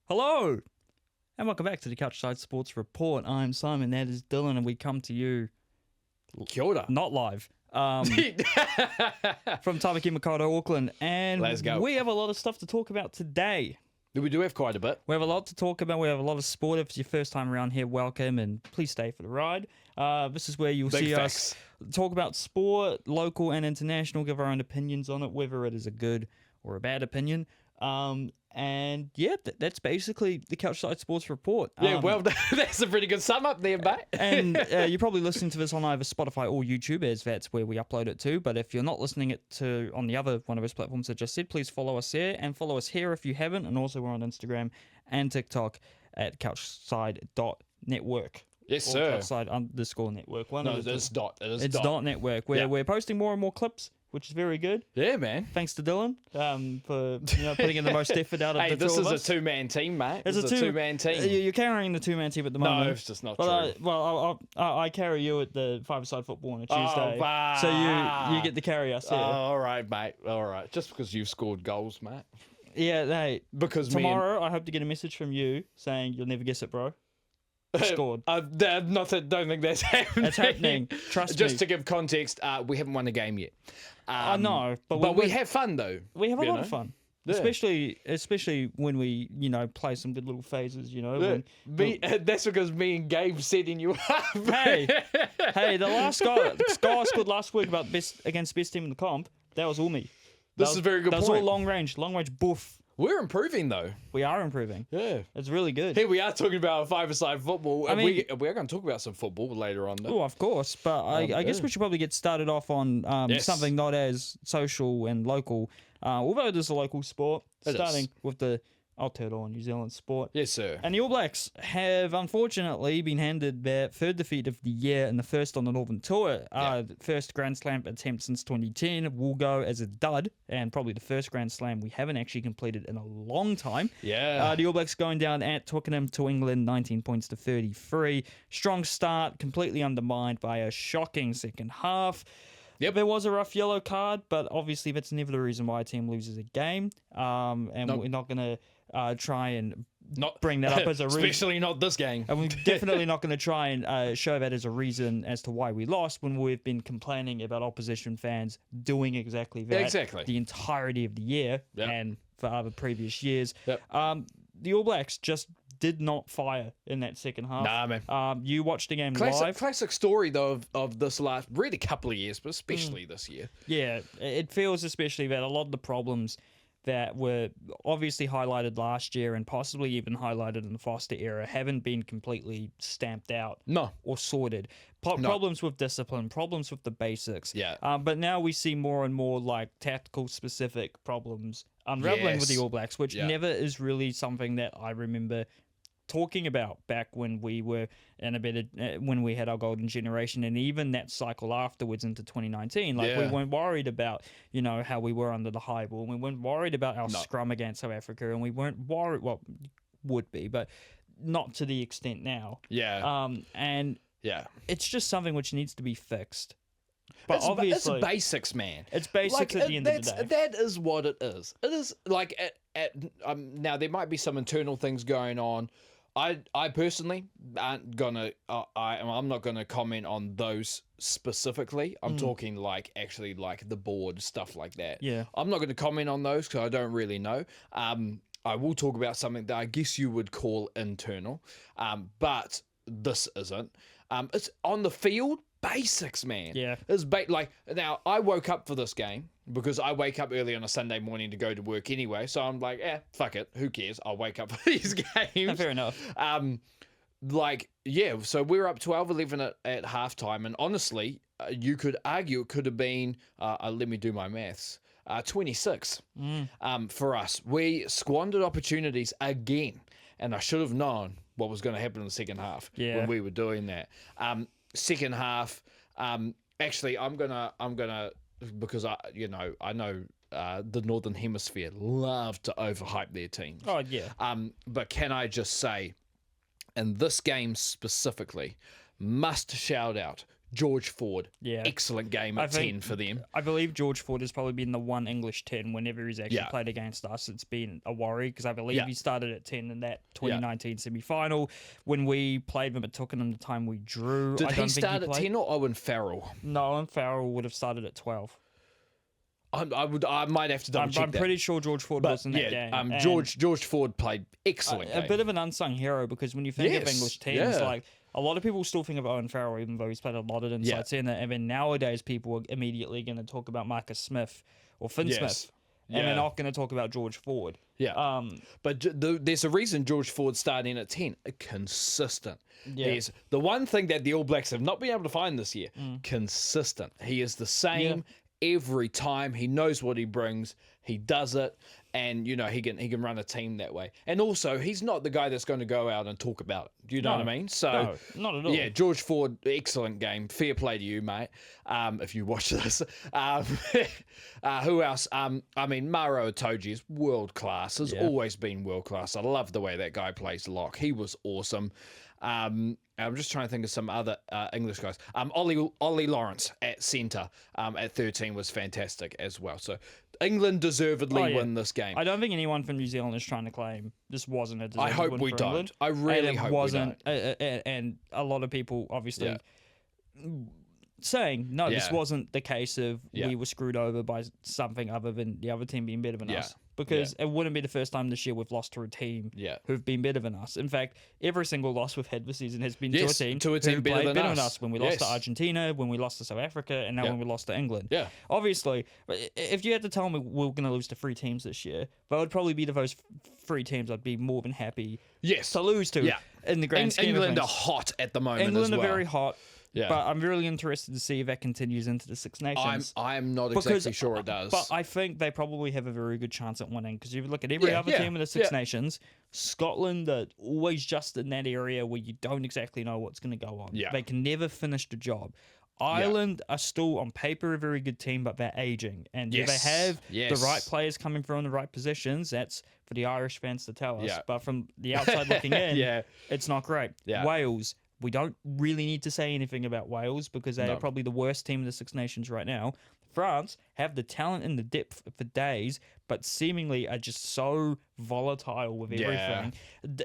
Hello, and welcome back to the CouchSide Sports Report. I'm Simon, that is Dylan, and we come to you Kia ora. not live from Tamaki Makaurau, Auckland, and Let's go. we have a lot of stuff to talk about today. We do have quite a bit. We have a lot to talk about. We have a lot of sport. If it's your first time around here, welcome, and please stay for the ride. This is where you'll Big see facts. us talk about sport, local and international, give our own opinions on it, whether it is a good or a bad opinion. And yeah, that's basically the CouchSide Sports Report. Yeah, well, that's a pretty good sum up there, mate. And you're probably listening to this on either Spotify or YouTube, as that's where we upload it to. But if you're not listening it to on the other one of those platforms I just said, please follow us there and follow us here if you haven't. And also we're on Instagram and TikTok at couchside.network. Yes, Or sir. couchside_network. One No, of the it's two. dot. It is It's dot. .network, where Yeah. we're posting more and more clips, which is very good. Yeah, man. Thanks to Dylan for putting in the most effort out of Hey, the this two is of a us. two-man team, mate. It's It's a two-man team. You're carrying the two-man team at the moment. No, it's just not Well, true. I carry you at the five-a-side football on a Tuesday, wow. so you get to carry us here. All right, mate. All right. Just because you've scored goals, mate. Yeah, hey, Because tomorrow I hope to get a message from you saying you'll never guess it, bro. Scored. Don't think that's happening. It's happening. Trust Just me. to give context, we haven't won a game yet. I know, but we have fun though. we have a you lot know? of fun. Yeah. Especially when we play some good little phases. That's because me and Gabe setting you up. Hey, the last guy I scored last week against best team in the comp. That was all me. This is a very good That was point. all long range boof. We're improving though. We are improving. Yeah. It's really good. Here we are talking about five-a-side football. I mean- we are going to talk about some football later on. Though. Oh, of course, but I guess yeah. we should probably get started off on Yes. something not as social and local, although it is a local sport, It starting is. with the Aotearoa New Zealand sport. Yes, sir. And the All Blacks have unfortunately been handed their third defeat of the year and the first on the Northern Tour. First Grand Slam attempt since 2010 will go as a dud, and probably the first Grand Slam we haven't actually completed in a long time. Yeah. The All Blacks going down at Twickenham to England, 19 points to 33. Strong start, completely undermined by a shocking second half. Yep. There was a rough yellow card, but obviously that's never the reason why a team loses a game. And Nope. we're not going to try and Not bring that up as a reason. especially not this game. And we're definitely not going to try and show that as a reason as to why we lost when we've been complaining about opposition fans doing exactly that Exactly. the entirety of the year Yep. and for other previous years. Yep. The All Blacks just did not fire in that second half. Nah, man. You watched the game live. Classic story though of this last really couple of years, but especially this year. Yeah, it feels especially that a lot of the problems that were obviously highlighted last year and possibly even highlighted in the Foster era haven't been completely stamped out No. or sorted. Problems with discipline, problems with the basics. Yeah. But now we see more and more like tactical specific problems unraveling with the Yes. All Blacks, which Yeah. never is really something that I remember talking about back when we were in when we had our golden generation, and even that cycle afterwards into 2019. Like we Yeah. weren't worried about how we were under the high ball, and we weren't worried about our No. scrum against South Africa, and we weren't worried. Well, would be, but not to the extent now. Yeah. And yeah. it's just something which needs to be fixed. But It's obviously, basics, man. it's basics at the end of the day. That is what it is. It is like now there might be some internal things going on. I personally aren't gonna. I'm not gonna comment on those specifically. I'm talking like actually like the board stuff like that. Yeah. I'm not gonna comment on those because I don't really know. I will talk about something that I guess you would call internal. But this isn't. It's on the field. Basics, man. Yeah. It's like now I woke up for this game because I wake up early on a Sunday morning to go to work anyway. So I'm like, fuck it, who cares? I'll wake up for these games. Fair enough. So we're up 12-11 at halftime, and honestly, you could argue it could have been. Let me do my maths. 26 for us. We squandered opportunities again, and I should have known what was going to happen in the second half when we were doing that. Second half, actually, I'm gonna because I know the Northern Hemisphere love to overhype their teams. Oh yeah. But can I just say, in this game specifically, must shout out George Ford. Yeah. Excellent game at 10 for them. I believe George Ford has probably been the one English 10 whenever he's actually Yeah. played against us. It's been a worry because I believe Yeah. he started at 10 in that 2019 semi-final. When we played them at Twickenham, the time we drew. Did I he don't think start at played. 10 or Owen Farrell? No, and Farrell would have started at 12. I might have to double check I'm that. pretty sure George Ford was in that game. And George Ford played excellent a game. bit of an unsung hero because when you think of Yes, English teams, yeah. like a lot of people still think of Owen Farrell, even though he's played a lot at inside Yeah. centre. And then nowadays, people are immediately going to talk about Marcus Smith or Finn Yes. Smith, and Yeah. they're not going to talk about George Ford. Yeah. But there's a reason George Ford's starting at 10. Consistent. Yeah. He's the one thing that the All Blacks have not been able to find this year. Consistent. He is the same every time. He knows what he brings. He does it. And, you know, he can run a team that way. And also, he's not the guy that's going to go out and talk about it. Do you know what I mean? So, No, not at all. Yeah, George Ford, excellent game. Fair play to you, mate, if you watch this. Who else? I mean, Maro Itoje is world class. Has always been world class. I love the way that guy plays lock. He was awesome. I'm just trying to think of some other English guys. Ollie Lawrence at centre at 13 was fantastic as well. So England deservedly win this game. I don't think anyone from New Zealand is trying to claim this wasn't a deserved I hope win we for don't. England. I really And it hope wasn't, we don't. And a lot of people obviously saying, no, this Yeah. wasn't the case of Yeah. we were screwed over by something other than the other team being better than Yeah. us. Because it wouldn't be the first time this year we've lost to a team Yeah. who've been better than us. In fact, every single loss we've had this season has been Yes, to a team to a who team better played than better than us. us. When we lost to Yes. Argentina, when we lost to South Africa, and now Yeah. when we lost to England. Yeah. Obviously, if you had to tell me we're going to lose to 3 teams this year, that would probably be those 3 teams I'd be more than happy Yes. to lose to Yeah. in the grand scheme England of are things. hot at the moment England as well. are very hot. Yeah. But I'm really interested to see if that continues into the Six Nations. I'm not exactly sure it does. But I think they probably have a very good chance at winning because if you look at every other yeah, team in the Six yeah. Nations, Scotland are always just in that area where you don't exactly know what's going to go on. Yeah. They can never finish the job. Ireland are still on paper a very good team, but they're aging. And do Yes, they have yes. the right players coming through in the right positions? That's for the Irish fans to tell us. Yeah. But from the outside looking in, Yeah. it's not great. Yeah. Wales, we don't really need to say anything about Wales because they No. are probably the worst team in the Six Nations right now. France have the talent and the depth for days, but seemingly are just so volatile with everything.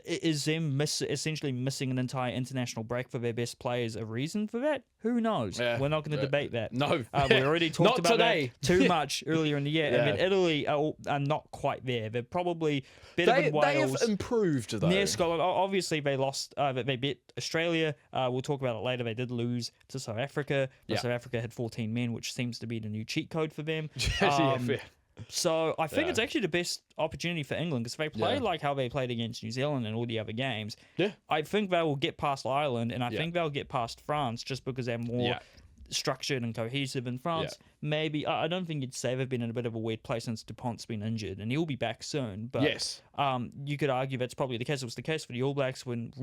Is them essentially missing an entire international break for their best players a reason for that? Who knows? Yeah. We're not going to debate that. No. We already talked Not about today. that too much earlier in the year. Yeah. I mean, Italy are not quite there. They're probably better than They Wales. have improved though. Near Scotland, obviously they lost. They beat Australia. We'll talk about it later. They did lose to South Africa. But Yeah. South Africa had 14 men, which seems to be the new cheat code for them. Yeah, fair. So I think Yeah. it's actually the best opportunity for England because if they play Yeah. like how they played against New Zealand and all the other games, Yeah. I think they will get past Ireland and I Yeah. think they'll get past France just because they're more Yeah. structured and cohesive in France. Maybe I don't think you'd say they've been in a bit of a weird place since DuPont's been injured and he'll be back soon. But Yes. you could argue that's probably the case. It was the case for the All Blacks when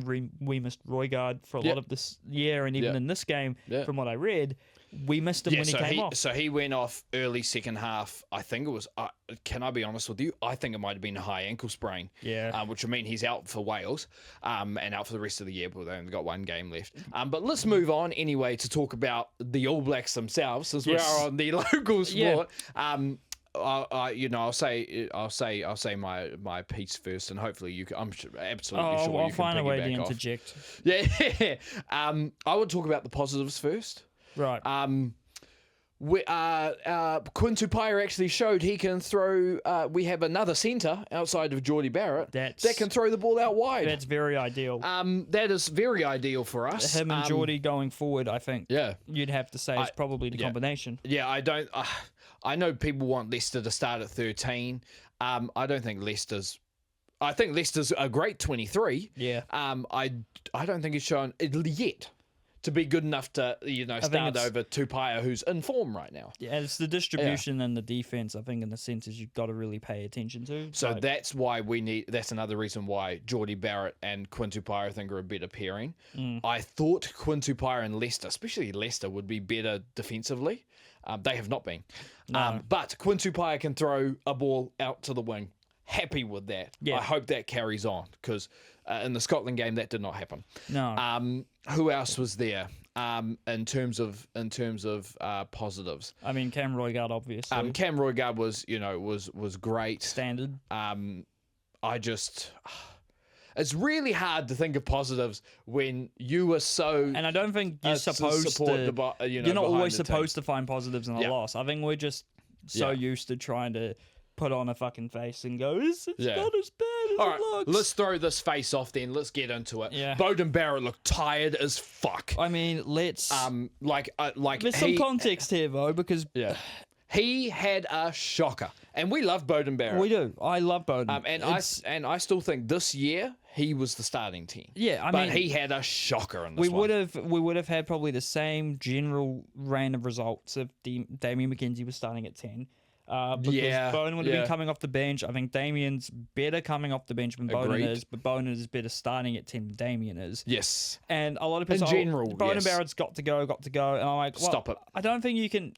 we missed Roygaard for a Yeah. lot of this year, and even Yeah. in this game, Yeah. from what I read, we missed him when he came off. So he went off early second half. I think it was. Can I be honest with you? I think it might have been a high ankle sprain. Yeah. Which would mean he's out for Wales, and out for the rest of the year. But they only got one game left. But let's move on anyway to talk about the All Blacks themselves, as Yes. we are on the local Yeah. sport. I'll say my piece first, and hopefully you. I'm absolutely sure you I'll can find a way to piggyback off. interject. Yeah. I would talk about the positives first. Right. Quinn Tupaia actually showed he can throw. We have another centre outside of Geordie Barrett that can throw the ball out wide. That's very ideal. That is very ideal for us. Him and Geordie going forward, I think. Yeah. You'd have to say is probably the combination. Yeah, I don't. I know people want Leicester to start at 13. I don't think Leicester's. I think Leicester's a great 23. Yeah. I don't think he's shown it yet to be good enough to start over Tupaia, who's in form right now. Yeah, it's the distribution and the defense. I think in the centres you've got to really pay attention to. So that's why we need. That's another reason why Geordie Barrett and Quinn Tupaia I think are a better pairing. I thought Quinn Tupaia and Leicester, especially Leicester, would be better defensively. They have not been. No. But Quinn Tupaia can throw a ball out to the wing. Happy with that. Yeah. I hope that carries on because in the Scotland game that did not happen. No. Who else was there? in terms of positives. I mean, Cam Roigard, obviously. Cam Roigard was great. Standard. I just. It's really hard to think of positives when you were so. And I don't think you're supposed to. You're not always supposed to find positives in a loss. I think we're just so used to trying to put on a fucking face and go, it's not as bad as All it looks. Let's throw this face off then. Let's get into it. Yeah. Beauden Barrett looked tired as fuck. I mean, let's. Like There's some context here, though, because. Yeah. He had a shocker, and we love Beauden Barrett. We do. I love Beauden. And I still think this year he was the starting team. Yeah, but he had a shocker in this we would have had probably the same general reign of results if Damien McKenzie was starting at 10. Because Beauden would have been coming off the bench. I think Damien's better coming off the bench than Beauden is, but Beauden is better starting at 10 than Damien is. Yes. And a lot of people in general, Beauden Barrett's got to go. And I'm like, well, stop it. I don't think you can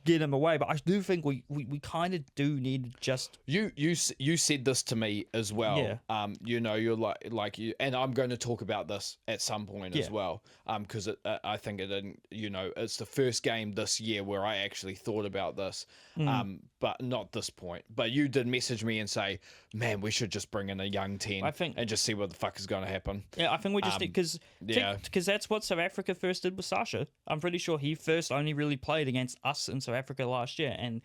get him away, but I do think we kind of do need to just. You said this to me as well. Yeah. You're like you, and I'm going to talk about this at some point as well. Because I think it didn't. It's the first game this year where I actually thought about this. But not this point. But you did message me and say, man, we should just bring in a young 10 and just see what the fuck is going to happen. Yeah, I think we just because that's what South Africa first did with Sasha. I'm pretty sure he first only really played against us in South Africa last year, and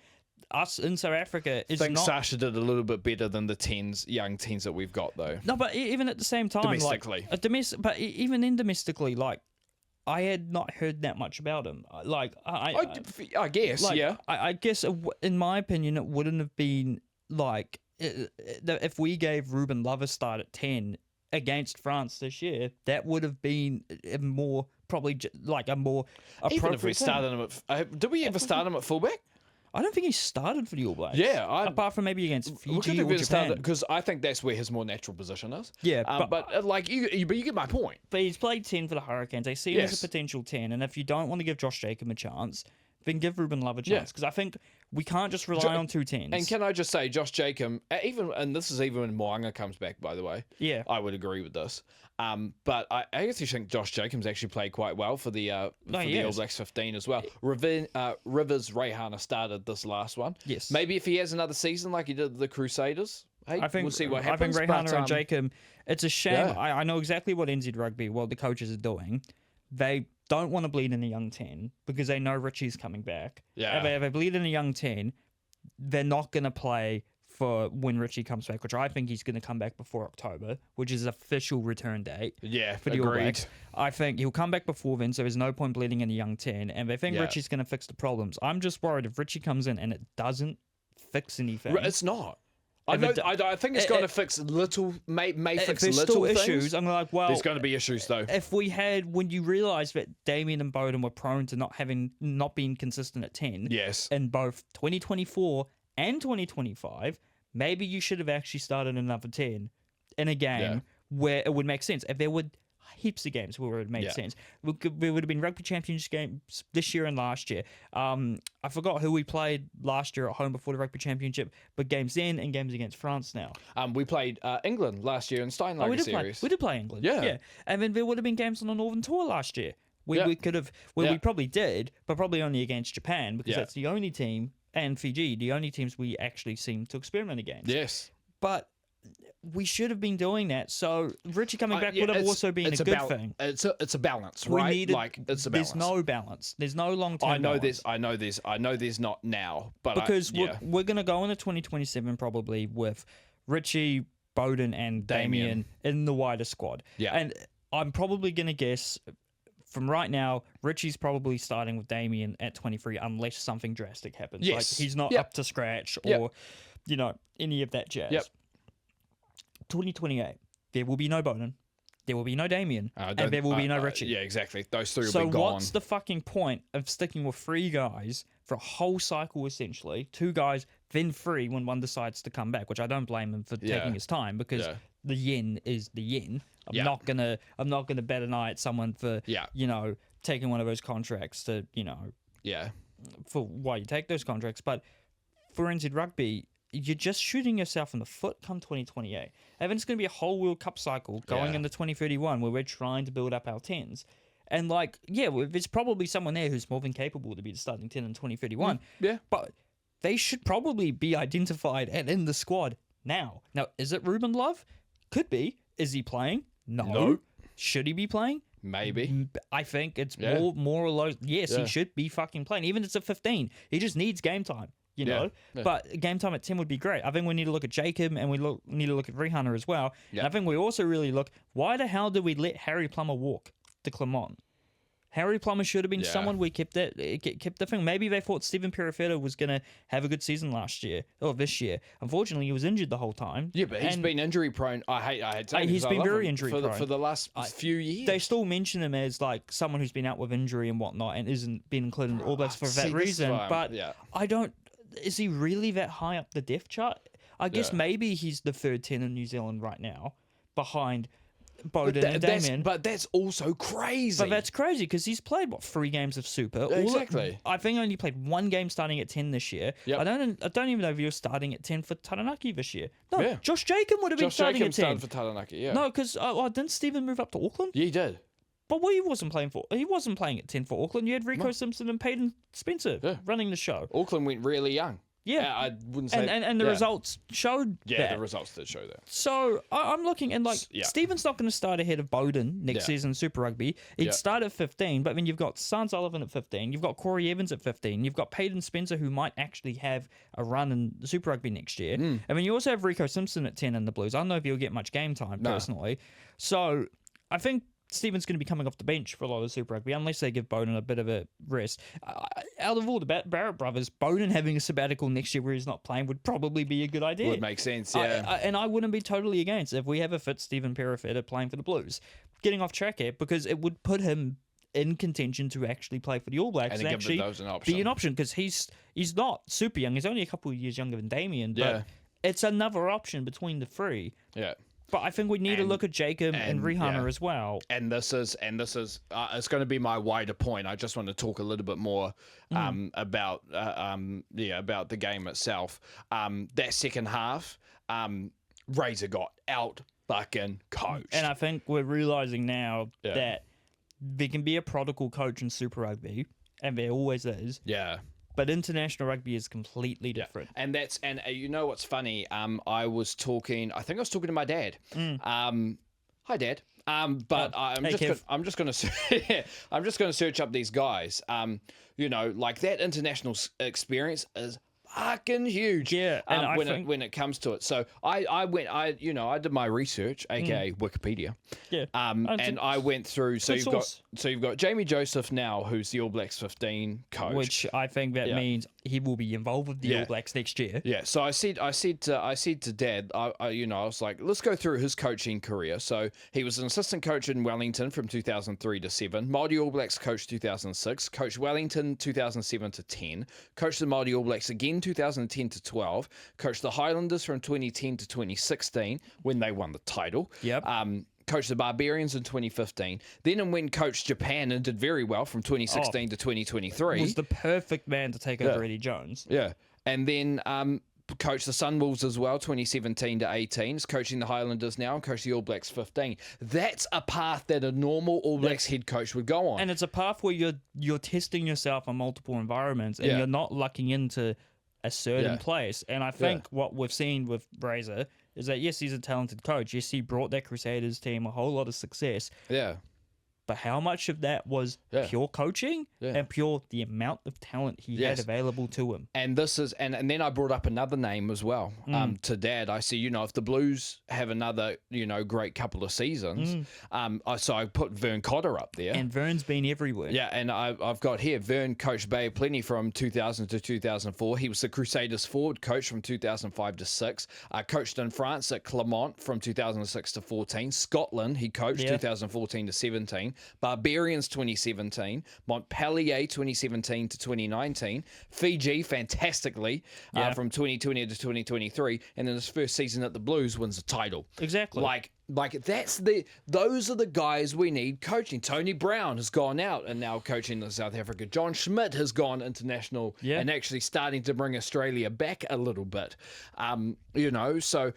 us in South Africa is I think not. Sasha did a little bit better than the young 10s that we've got though. No, but even at the same time, domestically, but even in domestically, like. I had not heard that much about him. Like I guess, yeah. I guess, in my opinion, it wouldn't have been like if we gave Ruben Love a start at 10 against France this year. That would have been a more probably like a more appropriate. Even if we started him at, did we ever start him at fullback? I don't think he started for the All Blacks. Yeah, apart from maybe against Fiji or Japan, because I think that's where his more natural position is. Yeah, but like you get my point. But he's played 10 for the Hurricanes. They see him as a potential 10, and if you don't want to give Josh Jacob a chance, then give Ruben Love a chance. Because I think we can't just rely on 2 10s. And can I just say, Josh Jacob, and this is even when Moanga comes back, by the way. Yeah, I would agree with this. But I actually think Josh Jacobs actually played quite well for the All Blacks 15 as well. Rivers Rehana started this last one. Yes. Maybe if he has another season like he did the Crusaders, we'll see what happens. I think Rehana and Jacob, it's a shame. Yeah. I know exactly what NZ Rugby, what the coaches are doing. They don't want to bleed in a young 10 because they know Richie's coming back. Yeah. If they bleed in a young 10, they're not going to play for when Richie comes back, which I think he's going to come back before October, which is official return date. Yeah, for the All Blacks. I think he'll come back before then, so there's no point bleeding in a young 10, and they think Richie's going to fix the problems. I'm just worried if Richie comes in and it doesn't fix anything. It's not. I think it's going to fix little, may fix there's little still things. Issues. I'm like, well, there's going to be issues though. If we had, when you realise that Damien and Beauden were prone to not being consistent at 10, yes, in both 2024 and 2025. Maybe you should have actually started another 10 in a game where it would make sense. If there were heaps of games where it made sense. There would have been rugby championship games this year and last year. I forgot who we played last year at home before the rugby championship, but games then and games against France now. We played England last year in Steinlager series. We did play England. Yeah. And then there would have been games on the Northern Tour last year. We could have, we probably did, but probably only against Japan because that's the only team, and Fiji, the only teams we actually seem to experiment against. Yes. But we should have been doing that. So Richie coming back would have also been a good thing. It's a balance, right? It's a balance. There's no balance. There's no long-term I know balance. I know there's not now. But because we're going to go into 2027 probably with Richie, Beauden, and Damien in the wider squad. Yeah. And I'm probably going to guess from right now, Richie's probably starting with Damien at 23 unless something drastic happens. Yes. Like he's not up to scratch or, any of that jazz. Yep. 2028, there will be no Beauden, there will be no Damien, and there will be no Richie. Yeah, exactly. Those three will be gone. So what's the fucking point of sticking with 3 guys for a whole cycle, essentially? 2 guys, then 3 when one decides to come back, which I don't blame him for taking his time because the yen is the yen. I'm not gonna bet an eye at someone for taking one of those contracts to for why you take those contracts. But for NZ Rugby, you're just shooting yourself in the foot come 2028. And then it's going to be a whole World Cup cycle going into 2031 where we're trying to build up our 10s. And there's probably someone there who's more than capable to be the starting 10 in 2031. Yeah. But they should probably be identified and in the squad now. Now, is it Ruben Love? Could be. Is he playing? No. Should he be playing? Maybe. I think it's more or less. Yes, he should be fucking playing. Even if it's at 15. He just needs game time. You know, but game time at 10 would be great. I think we need to look at Jacob and need to look at Rihanna as well. And I think we also really look, why the hell did we let Harry Plummer walk to Clermont? Harry Plummer should have been someone we kept the thing. Maybe they thought Stephen Perifetta was going to have a good season this year. Unfortunately, he was injured the whole time. Yeah, but he's been injury prone. I hate saying he's been very injury prone for the last few years. They still mention him as like someone who's been out with injury and whatnot and isn't been included in the All Blacks for that reason. But I don't. Is he really that high up the depth chart? I guess maybe he's the third 10 in New Zealand right now, behind Bowden and Damien. But that's also crazy. But that's crazy because he's played 3 games of Super. Exactly. I think only played 1 game starting at 10 this year. Yep. I don't even know if he was starting at 10 for Taranaki this year. No, Josh Jacob would have been starting at 10. Started for Taranaki. Yeah. No, because didn't Stephen move up to Auckland? Yeah, he did. But he wasn't playing at 10 for Auckland. You had Rico Simpson and Peyton Spencer running the show. Auckland went really young. Yeah, I wouldn't say, and the results showed that. Yeah, the results did show that. So I'm looking, and Stephen's not going to start ahead of Bowden next season in Super Rugby. He'd start at 15, but then you've got San Sullivan at 15, you've got Corey Evans at 15, you've got Peyton Spencer who might actually have a run in Super Rugby next year, and then you also have Rico Simpson at 10 in the Blues. I don't know if he'll get much game time personally. So I think Stephen's going to be coming off the bench for a lot of Super Rugby unless they give Bowden a bit of a rest. Out of all the Barrett brothers, Bowden having a sabbatical next year where he's not playing would probably be a good idea. Would make sense, yeah. And I wouldn't be totally against if we have a fit Stephen Perifetta playing for the Blues. Getting off track here because it would put him in contention to actually play for the All Blacks and actually be an option because he's not super young. He's only a couple of years younger than Damien, but it's another option between the 3. Yeah. But I think we need to look at Jacob and Rihanna as well. And this is it's going to be my wider point. I just want to talk a little bit more about the game itself. That second half, Razor got out fucking coached. And I think we're realizing now that there can be a prodigal coach in Super Rugby, and there always is. Yeah. But international rugby is completely different. And you know what's funny? I think I was talking to my dad. Hi, Dad. But I'm just going to search up these guys. Like that international experience is fucking huge. Yeah, and when it comes to it. So I did my research, aka Wikipedia. Yeah. And I went through. So you've got Jamie Joseph now, who's the All Blacks 15 coach. Which I think that means he will be involved with the All Blacks next year. Yeah. So I said to Dad, I was like, let's go through his coaching career. So he was an assistant coach in Wellington from 2003 to 7. Māori All Blacks coach 2006. Coached Wellington 2007 to 10. Coached the Māori All Blacks again 2010 to 12. Coached the Highlanders from 2010 to 2016 when they won the title. Yep. Coached the Barbarians in 2015. Then when coached Japan and did very well from 2016 to 2023. Was the perfect man to take over Eddie Jones. Yeah. And then coached the Sunwolves as well, 2017 to 18. Is coaching the Highlanders now and coached the All Blacks 15. That's a path that a normal All Blacks head coach would go on. And it's a path where you're testing yourself in multiple environments and you're not lucking into a certain place. And I think what we've seen with Razor is that, yes, he's a talented coach. Yes, he brought that Crusaders team a whole lot of success. Yeah. But how much of that was pure coaching and pure the amount of talent he had available to him? And this is and then I brought up another name as well to Dad. I see, if the Blues have another, great couple of seasons, so I put Vern Cotter up there. And Vern's been everywhere. Yeah, and I've got here, Vern coached Bay of Plenty from 2000 to 2004. He was the Crusaders forward coach from 2005 to 6. Coached in France at Clermont from 2006 to 14. Scotland, he coached 2014 to 17. Barbarians 2017, Montpellier 2017 to 2019, Fiji fantastically from 2020 to 2023, and in his first season at the Blues wins the title. Exactly. Like Like those are the guys we need coaching. Tony Brown has gone out and now coaching in South Africa. John Schmidt has gone international and actually starting to bring Australia back a little bit. So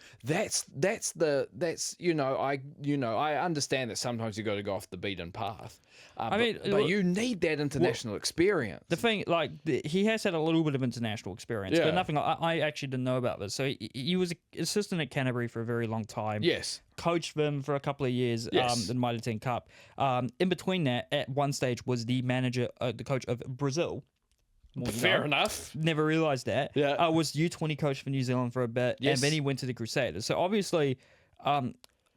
I understand that sometimes you got to go off the beaten path. But you need that international experience. The thing, he has had a little bit of international experience, but nothing. I actually didn't know about this. So he was assistant at Canterbury for a very long time. Yes. Coached them for a couple of years in the Mitre 10 Cup. In between that, at one stage, was the manager, the coach of Brazil. Fair enough. Never realised that. Yeah. I was U20 coach for New Zealand for a bit, and then he went to the Crusaders. So obviously,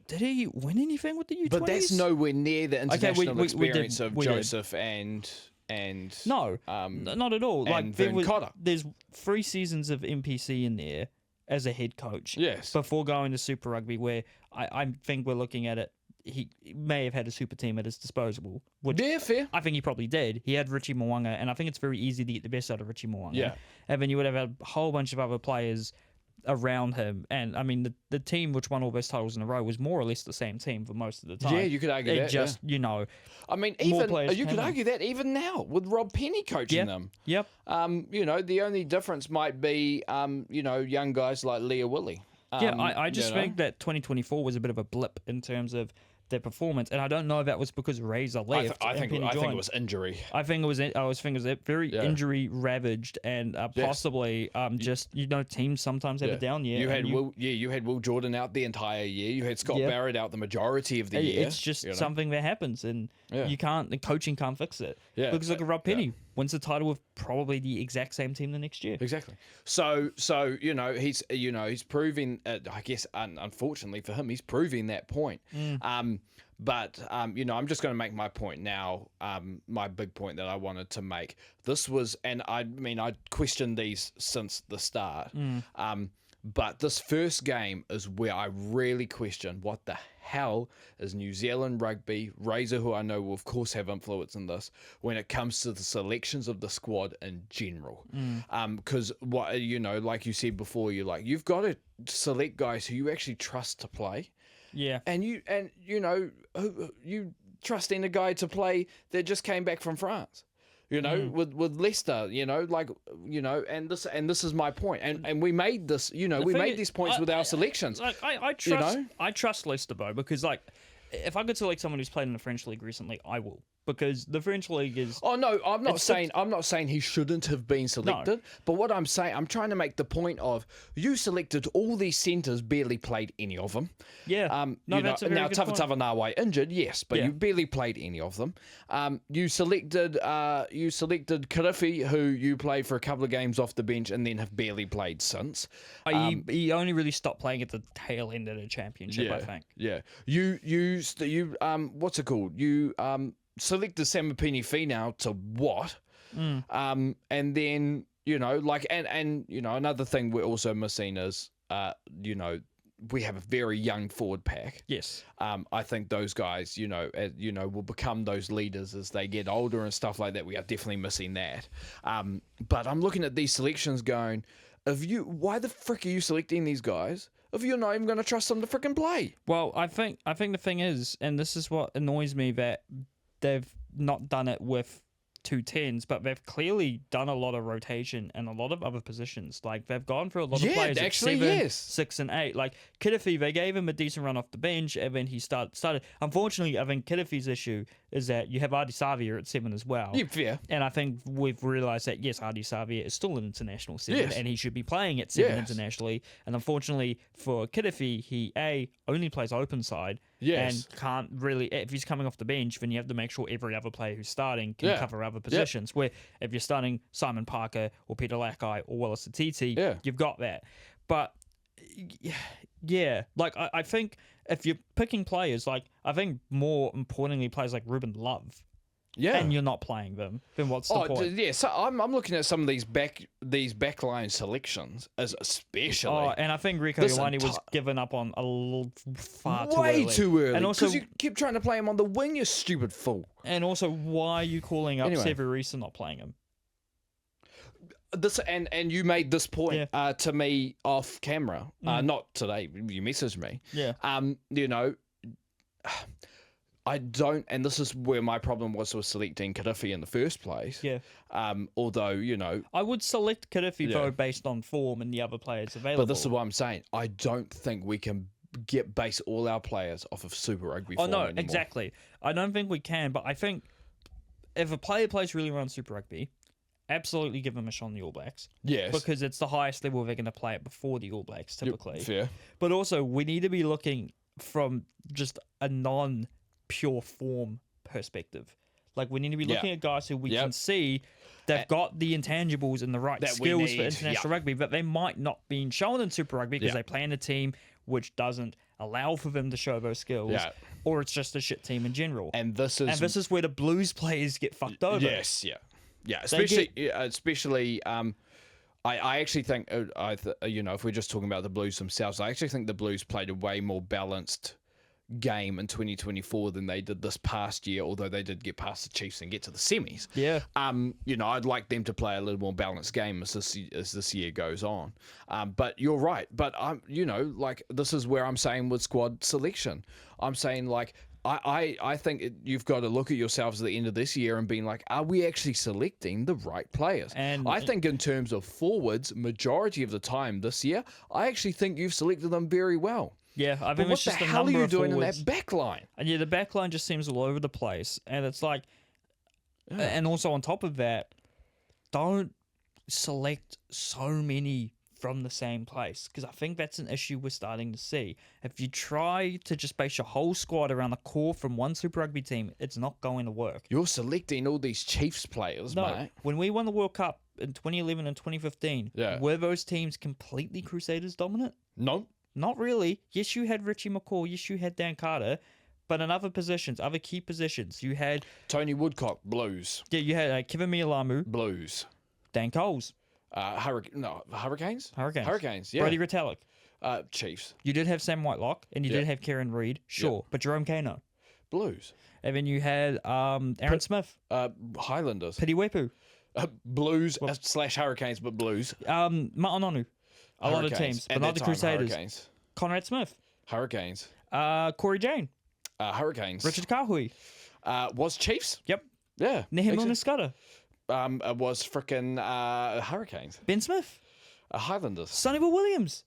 did he win anything with the U20s? But that's nowhere near the international experience of Joseph and no, not at all. And Vern Cotter. There's 3 seasons of MPC in there as a head coach. Yes. Before going to Super Rugby, where I think we're looking at it, he may have had a super team at his disposal. Which fair. I think he probably did. He had Richie Mwanga, and I think it's very easy to get the best out of Richie Mwanga. Yeah. And then you would have had a whole bunch of other players around him, and I mean the team which won all those titles in a row was more or less the same team for most of the time. Yeah, you could argue that. Just I mean, you could argue that even now with Rob Penny coaching them. Yep. The only difference might be young guys like Leah Willie. I just think that 2024 was a bit of a blip in terms of their performance, and I don't know if that was because Razor left. I think it was injury. I was very injury ravaged, and possibly teams sometimes have a down year. You had Will Jordan out the entire year. You had Scott Barrett out the majority of the year. It's just something that happens, and the coaching can't fix it. Yeah, because look at Rob Penny. Wins the title with probably the exact same team the next year. Exactly. So he's proving. I guess unfortunately for him, he's proving that point. But I'm just going to make my point now. My big point that I wanted to make. This was, and I questioned these since the start. But this first game is where I really question what the hell is New Zealand rugby, Razor, who I know will of course have influence in this, when it comes to the selections of the squad in general. Because like you said before, you've got to select guys who you actually trust to play. Yeah. And you you trusting a guy to play that just came back from France. With Leicester, and this is my point, and we made this, we made these points with our selections. I trust Leicester, though, because if I could select someone who's played in the French league recently, I will, because the French league is. Oh no, I'm not saying he shouldn't have been selected. No. But what I'm saying, I'm trying to make the point of you selected all these centres, barely played any of them. Yeah. That's a very good point. Tafanawai injured, yes, but you barely played any of them. You selected Kirifi, who you played for a couple of games off the bench and then have barely played since. He only really stopped playing at the tail end of the championship, I think. Yeah. You what's it called? You selected Samapini Finau to what? And then, another thing we're also missing is, we have a very young forward pack. Yes. I think those guys, will become those leaders as they get older and stuff like that. We are definitely missing that. But I'm looking at these selections going, why the frick are you selecting these guys if you're not even going to trust them to frickin' play? Well, I think the thing is, and this is what annoys me, that they've not done it with 210s, but they've clearly done a lot of rotation and a lot of other positions. They've gone for a lot of players at 7, 6, and 8. Kirifi, they gave him a decent run off the bench, and then he started. Unfortunately, I think Kirifi's issue is that you have Adi Savia at 7 as well. Yeah, fair. And I think we've realised that, yes, Adi Savia is still an international 7, and he should be playing at 7 internationally. And unfortunately for Kirifi, he, only plays open side, and can't really, if he's coming off the bench, then you have to make sure every other player who's starting can cover other positions. Where if you're starting Simon Parker or Peter Lakai or Wallace Atiti, you've got that. But I think if you're picking players, I think more importantly, players like Ruben Love. Yeah, and you're not playing them. Then what's the point? Yeah, so I'm looking at some of these backline selections as especially. Oh, and I think Rieko Ioane was given up on a little way too early. And also, because you keep trying to play him on the wing, you stupid fool. And also, why are you calling up Severus and not playing him? This and you made this point to me off camera, not today. You messaged me. Yeah. I don't, and this is where my problem was with selecting Kadhafi in the first place. Yeah. Although, you know, I would select Kadhafi, Yeah. though, based on form and the other players available. but this is what I'm saying. I don't think we can base all our players off of Super Rugby Oh, form no, anymore. exactly. I don't think we can, but I think if a player plays really well in Super Rugby, absolutely give him a shot on the All Blacks. Yes. Because it's the highest level they're going to play it before the All Blacks, typically. Fair. But also, we need to be looking from just a non-pure form perspective. Like, we need to be looking at guys who we can see they've got the intangibles and the right that we skills for need, international rugby, but they might not be shown in Super Rugby because they play in a team which doesn't allow for them to show those skills, or it's just a shit team in general. And this is where the Blues players get fucked over. Yes, yeah. Especially, I actually think, you know, if we're just talking about the Blues themselves, I actually think the Blues played a way more balanced game in 2024 than they did this past year, although they did get past the Chiefs and get to the semis. Yeah. You know, I'd like them to play a little more balanced game as this year goes on. But you're right. But you know, like, this is where I'm saying with squad selection. I'm saying, like, I think you've got to look at yourselves at the end of this year and being like, are we actually selecting the right players? And I think in terms of forwards, majority of the time this year, I actually think you've selected them very well. Yeah, I But think what it's the just a hell are number you of doing forwards. in that back line? And yeah, the back line just seems all over the place. And it's like, and also on top of that, don't select so many from the same place, because I think that's an issue we're starting to see. If you try to just base your whole squad around the core from one Super Rugby team, it's not going to work. You're selecting all these Chiefs players, No, mate. when we won the World Cup in 2011 and 2015, were those teams completely Crusaders dominant? No. Not really. Yes, you had Richie McCaw. Yes, you had Dan Carter. But in other positions, other key positions, you had... Tony Woodcock, Blues. Yeah, you had Kevin Mialamu. Blues. Dan Coles. Hurricanes? Hurricanes, yeah. Brody Retallick. Chiefs. You did have Sam Whitelock, and you did have Kieran Reid, sure. But Jerome Kano. Blues. And then you had Aaron Smith. Highlanders. Piti Wepu. Blues / Hurricanes, but Blues. Ma'anonu. A lot of teams, but not the Crusaders. Hurricanes. Conrad Smith. Hurricanes. Corey Jane. Hurricanes. Richard Kahui. Was Chiefs? Yep. Yeah. Nehemiah Scudder. Was frickin' Hurricanes. Ben Smith. Highlanders. Sonny Bill Williams.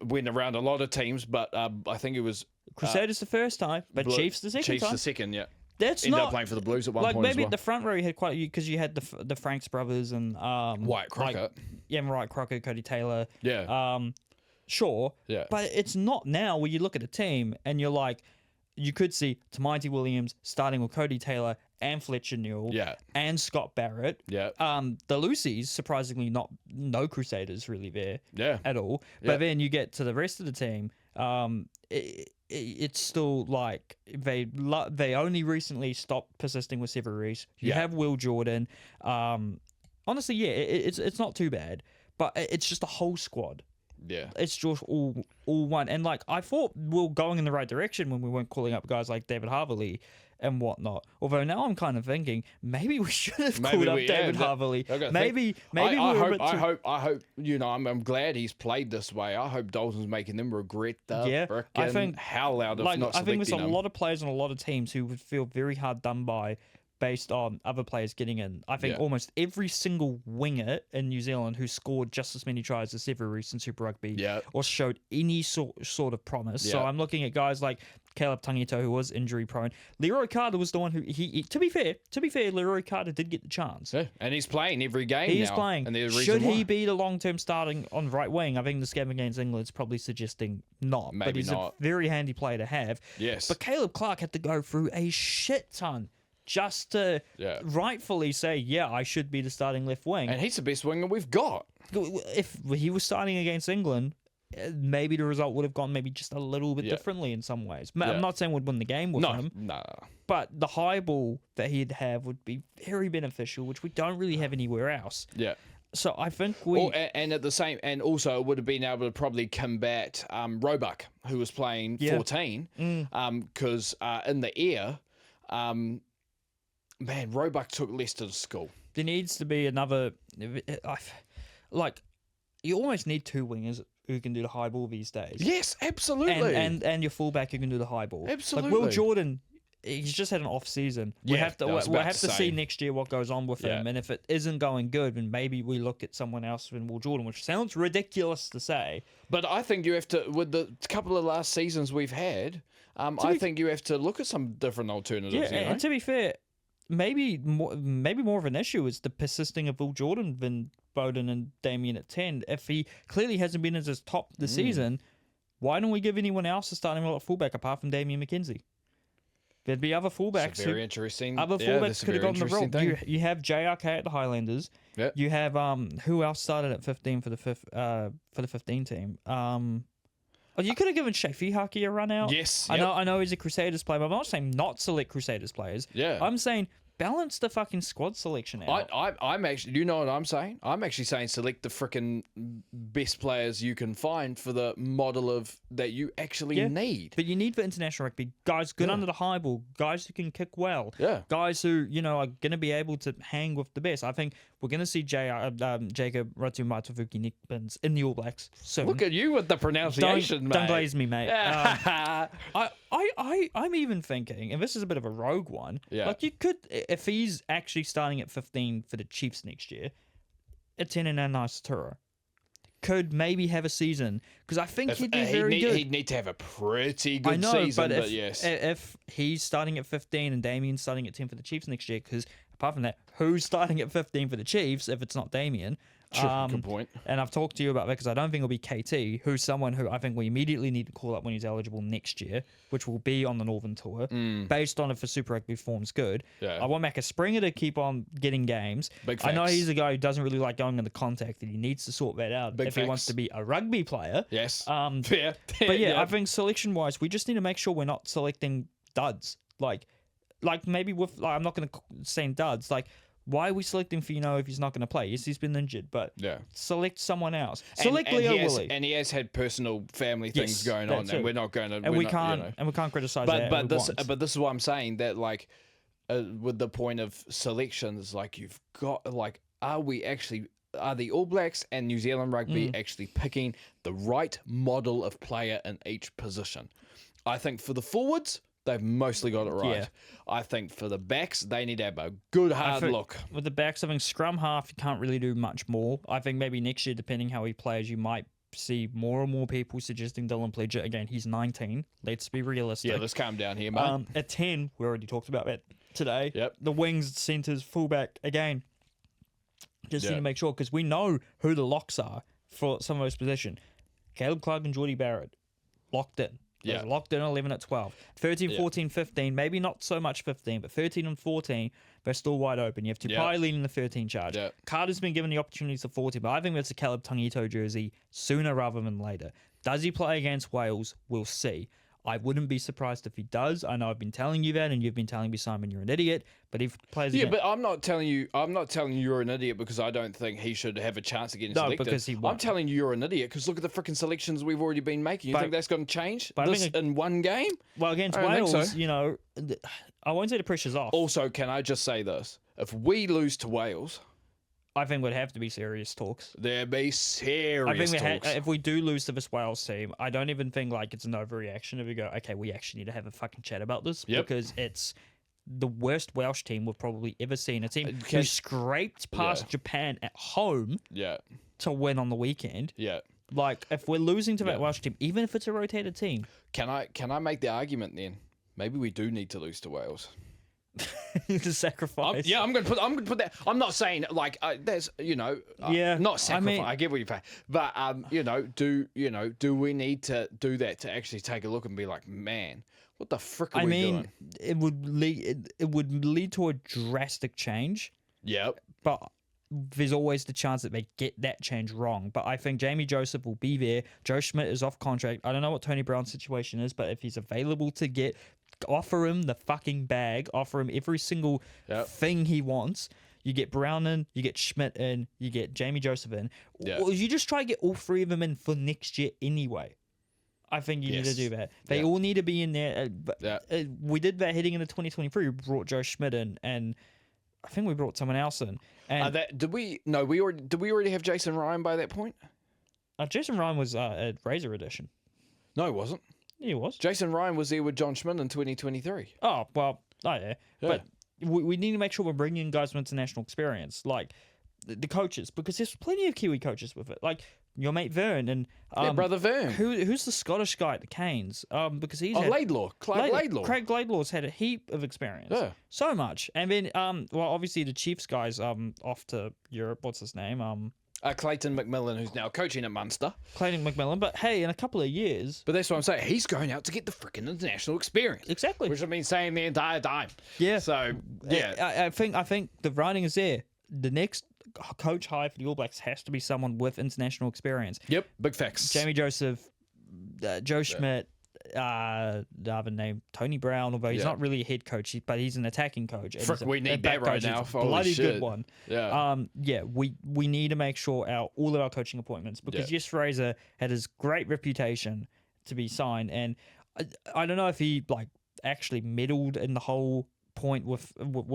Went around a lot of teams, but I think it was Crusaders the first time, but Chiefs the second Chiefs time. the second, yeah. That's Ended not up playing for the Blues at one like point as maybe well. at the front row you had quite because you had the Franks brothers and Wyatt Crockett. Wright Crockett, Cody Taylor. Yeah. Sure. Yeah. But it's not now where you look at a team and you're like, you could see Tamaiti Williams starting with Cody Taylor and Fletcher Newell. Yeah. And Scott Barrett. Yeah. The Lucy's surprisingly no Crusaders really there. Yeah. At all. But then you get to the rest of the team. It's still like they only recently stopped persisting with Sever Reece. You have Will Jordan. Honestly, yeah, it's not too bad, but it's just a whole squad. Yeah. It's just all one. And like I thought we were going in the right direction when we weren't calling up guys like David Haverley and whatnot. Although now I'm kind of thinking maybe we should have called up David Haverley. Maybe I hope you know I'm glad he's played this way. I hope Dalton's making them regret the frickin' hell out of not selecting I think there's a him. lot of players and a lot of teams who would feel very hard done by based on other players getting in. I think almost every single winger in New Zealand who scored just as many tries as Sever Reece in Super Rugby or showed any sort of promise. So I'm looking at guys like Caleb Tangito, who was injury prone. Leroy Carter was the one who he to be fair, Leroy Carter did get the chance. Yeah, and he's playing every game He's now. playing. And there's a Should reason he why. be the long-term starting on right wing? I think the scam against England's probably suggesting not. Maybe but he's not. a very handy player to have. Yes. But Caleb Clark had to go through a shit ton just to rightfully say, yeah, I should be the starting left wing. And he's the best winger we've got. If he was starting against England, maybe the result would have gone maybe just a little bit differently in some ways. I'm not saying we'd win the game with him. No. But the high ball that he'd have would be very beneficial, which we don't really have anywhere else. Yeah. So I think we... and at the same... And also it would have been able to probably combat Roebuck, who was playing 14. Because in the air... Man, Roebuck took Leicester to school. There needs to be another... you almost need two wingers who can do the high ball these days. Yes, absolutely. And your fullback who can do the high ball. Absolutely. Like Will Jordan, he's just had an off season. Yeah, we'll have to see next year what goes on with him, and if it isn't going good, then maybe we look at someone else than Will Jordan, which sounds ridiculous to say. But I think you have to, with the couple of last seasons we've had, I think you have to look at some different alternatives. Yeah, and to be fair, maybe more of an issue is the persisting of Will Jordan than Bowden and Damien at 10. If he clearly hasn't been at his top this season, why don't we give anyone else a starting role at fullback apart from Damien McKenzie? There'd be other fullbacks. It's very interesting. Other fullbacks could have gotten the role. You have JRK at the Highlanders. Yep. You have who else started at 15 for the 15 team? You could have given Shafi Haki a run out. Yes. I know he's a Crusaders player, but I'm not saying not select Crusaders players. Yeah. I'm saying balance the fucking squad selection out. I'm actually, you know what I'm saying? I'm actually saying select the freaking best players you can find for the model of that you actually need. But you need for international rugby guys good under the high ball, guys who can kick well, guys who are going to be able to hang with the best. I think we're going to see Jacob Ratu-Maitavuki Nickbins in the All Blacks soon. Look at you with the pronunciation, mate. Don't glaze me, mate. I'm even thinking, and this is a bit of a rogue one, like you could, if he's actually starting at 15 for the Chiefs next year, Etienne and Naisaturo could maybe have a season, because I think he'd be very good. He'd need to have a pretty good season, but yes. If he's starting at 15 and Damien's starting at 10 for the Chiefs next year, because apart from that, who's starting at 15 for the Chiefs if it's not Damien? Good point. And I've talked to you about that because I don't think it'll be KT, who's someone who I think we immediately need to call up when he's eligible next year, which will be on the Northern Tour, based on if the Super Rugby form's good. Yeah. I want Macca Springer to keep on getting games. Big I know facts. he's a guy who doesn't really like going into contact, and he needs to sort that out if he wants to be a rugby player. Yes. But I think selection-wise, we just need to make sure we're not selecting duds. Like maybe with, I'm not going to say duds, why are we selecting Fino if he's not going to play? Yes, he's been injured, but select someone else. Select Leo Willie. And he has had personal family things going on, and we're not going to. And we can't criticize that. But this is what I'm saying, that with the point of selections, you've got are the All Blacks and New Zealand rugby actually picking the right model of player in each position? I think for the forwards, they've mostly got it right. Yeah. I think for the backs, they need to have a good hard look. With the backs, I think scrum half, you can't really do much more. I think maybe next year, depending how he plays, you might see more and more people suggesting Dylan Pledger. Again, he's 19. Let's be realistic. Yeah, let's calm down here, mate. At 10, we already talked about that today. Yep. The wings, centres, fullback, again, just need to make sure, because we know who the locks are for some of those positions. Caleb Clark and Geordie Barrett, locked in. Yeah. Locked in 11 at 12. 13, 14, 15, maybe not so much 15, but 13 and 14, they're still wide open. You have Tupai leading the 13 charge. Yeah. Carter's been given the opportunities to 14, but I think that's a Caleb Tangito jersey sooner rather than later. Does he play against Wales? We'll see. I wouldn't be surprised if he does. I know I've been telling you that, and you've been telling me, Simon, you're an idiot. But if he plays against... but I'm not telling you you're an idiot because I don't think he should have a chance of getting selected. Because he won't. I'm telling you you're an idiot because look at the freaking selections we've already been making. You think that's going to change in one game? Well, against Wales, I won't say the pressure's off. Also, can I just say this? If we lose to Wales, I think would have to be serious talks. There'd be serious talks. If we do lose to this Wales team, I don't even think it's an overreaction if we go, okay, we actually need to have a fucking chat about this, because it's the worst Welsh team we've probably ever seen. A team who scraped past Japan at home to win on the weekend. Yeah. If we're losing to that Welsh team, even if it's a rotated team. Can I make the argument then? Maybe we do need to lose to Wales. To sacrifice. I'm gonna put that. I'm not saying there's not sacrifice. I get what you're saying, but do we need to do that to actually take a look and be like, man, what the frick are we doing? It would lead to a drastic change. Yep. But there's always the chance that they get that change wrong. But I think Jamie Joseph will be there. Joe Schmidt is off contract. I don't know what Tony Brown's situation is, but if he's available to get, offer him the fucking bag, offer him every single thing he wants. You get Brown in, you get Schmidt in, you get Jamie Joseph in. Or you just try to get all three of them in for next year anyway. I think you need to do that. They all need to be in there. We did that heading into 2023. We brought Joe Schmidt in, and I think we brought someone else in. And did we already have Jason Ryan by that point? Jason Ryan was at Razor Edition. No, he wasn't. Yeah, he was. Jason Ryan was there with John Schmidt in 2023. Oh, well, Yeah. But we need to make sure we're bringing in guys with international experience, like the coaches, because there's plenty of Kiwi coaches with it. Like your mate Vern and brother Vern. who's the Scottish guy at the Canes? Because he's Laidlaw. Craig Laidlaw. Craig Laidlaw's had a heap of experience. Yeah. So much. And then well, obviously the Chiefs guys off to Europe. What's his name? Clayton McMillan, who's now coaching at Munster. Clayton McMillan. But hey, in a couple of years. But that's what I'm saying. He's going out to get the freaking international experience. Exactly. Which I've been saying the entire time. Yeah. So, yeah. I think the writing is there. The next coach hire for the All Blacks has to be someone with international experience. Yep. Big facts. Jamie Joseph, Joe Schmidt, the other name, Tony Brown, although he's not really a head coach, but he's an attacking coach. And Frick, he's we need that right now. Bloody good one. Yeah. We need to make sure all of our coaching appointments, because Jess Fraser had his great reputation to be signed, and I don't know if he actually meddled in the whole point with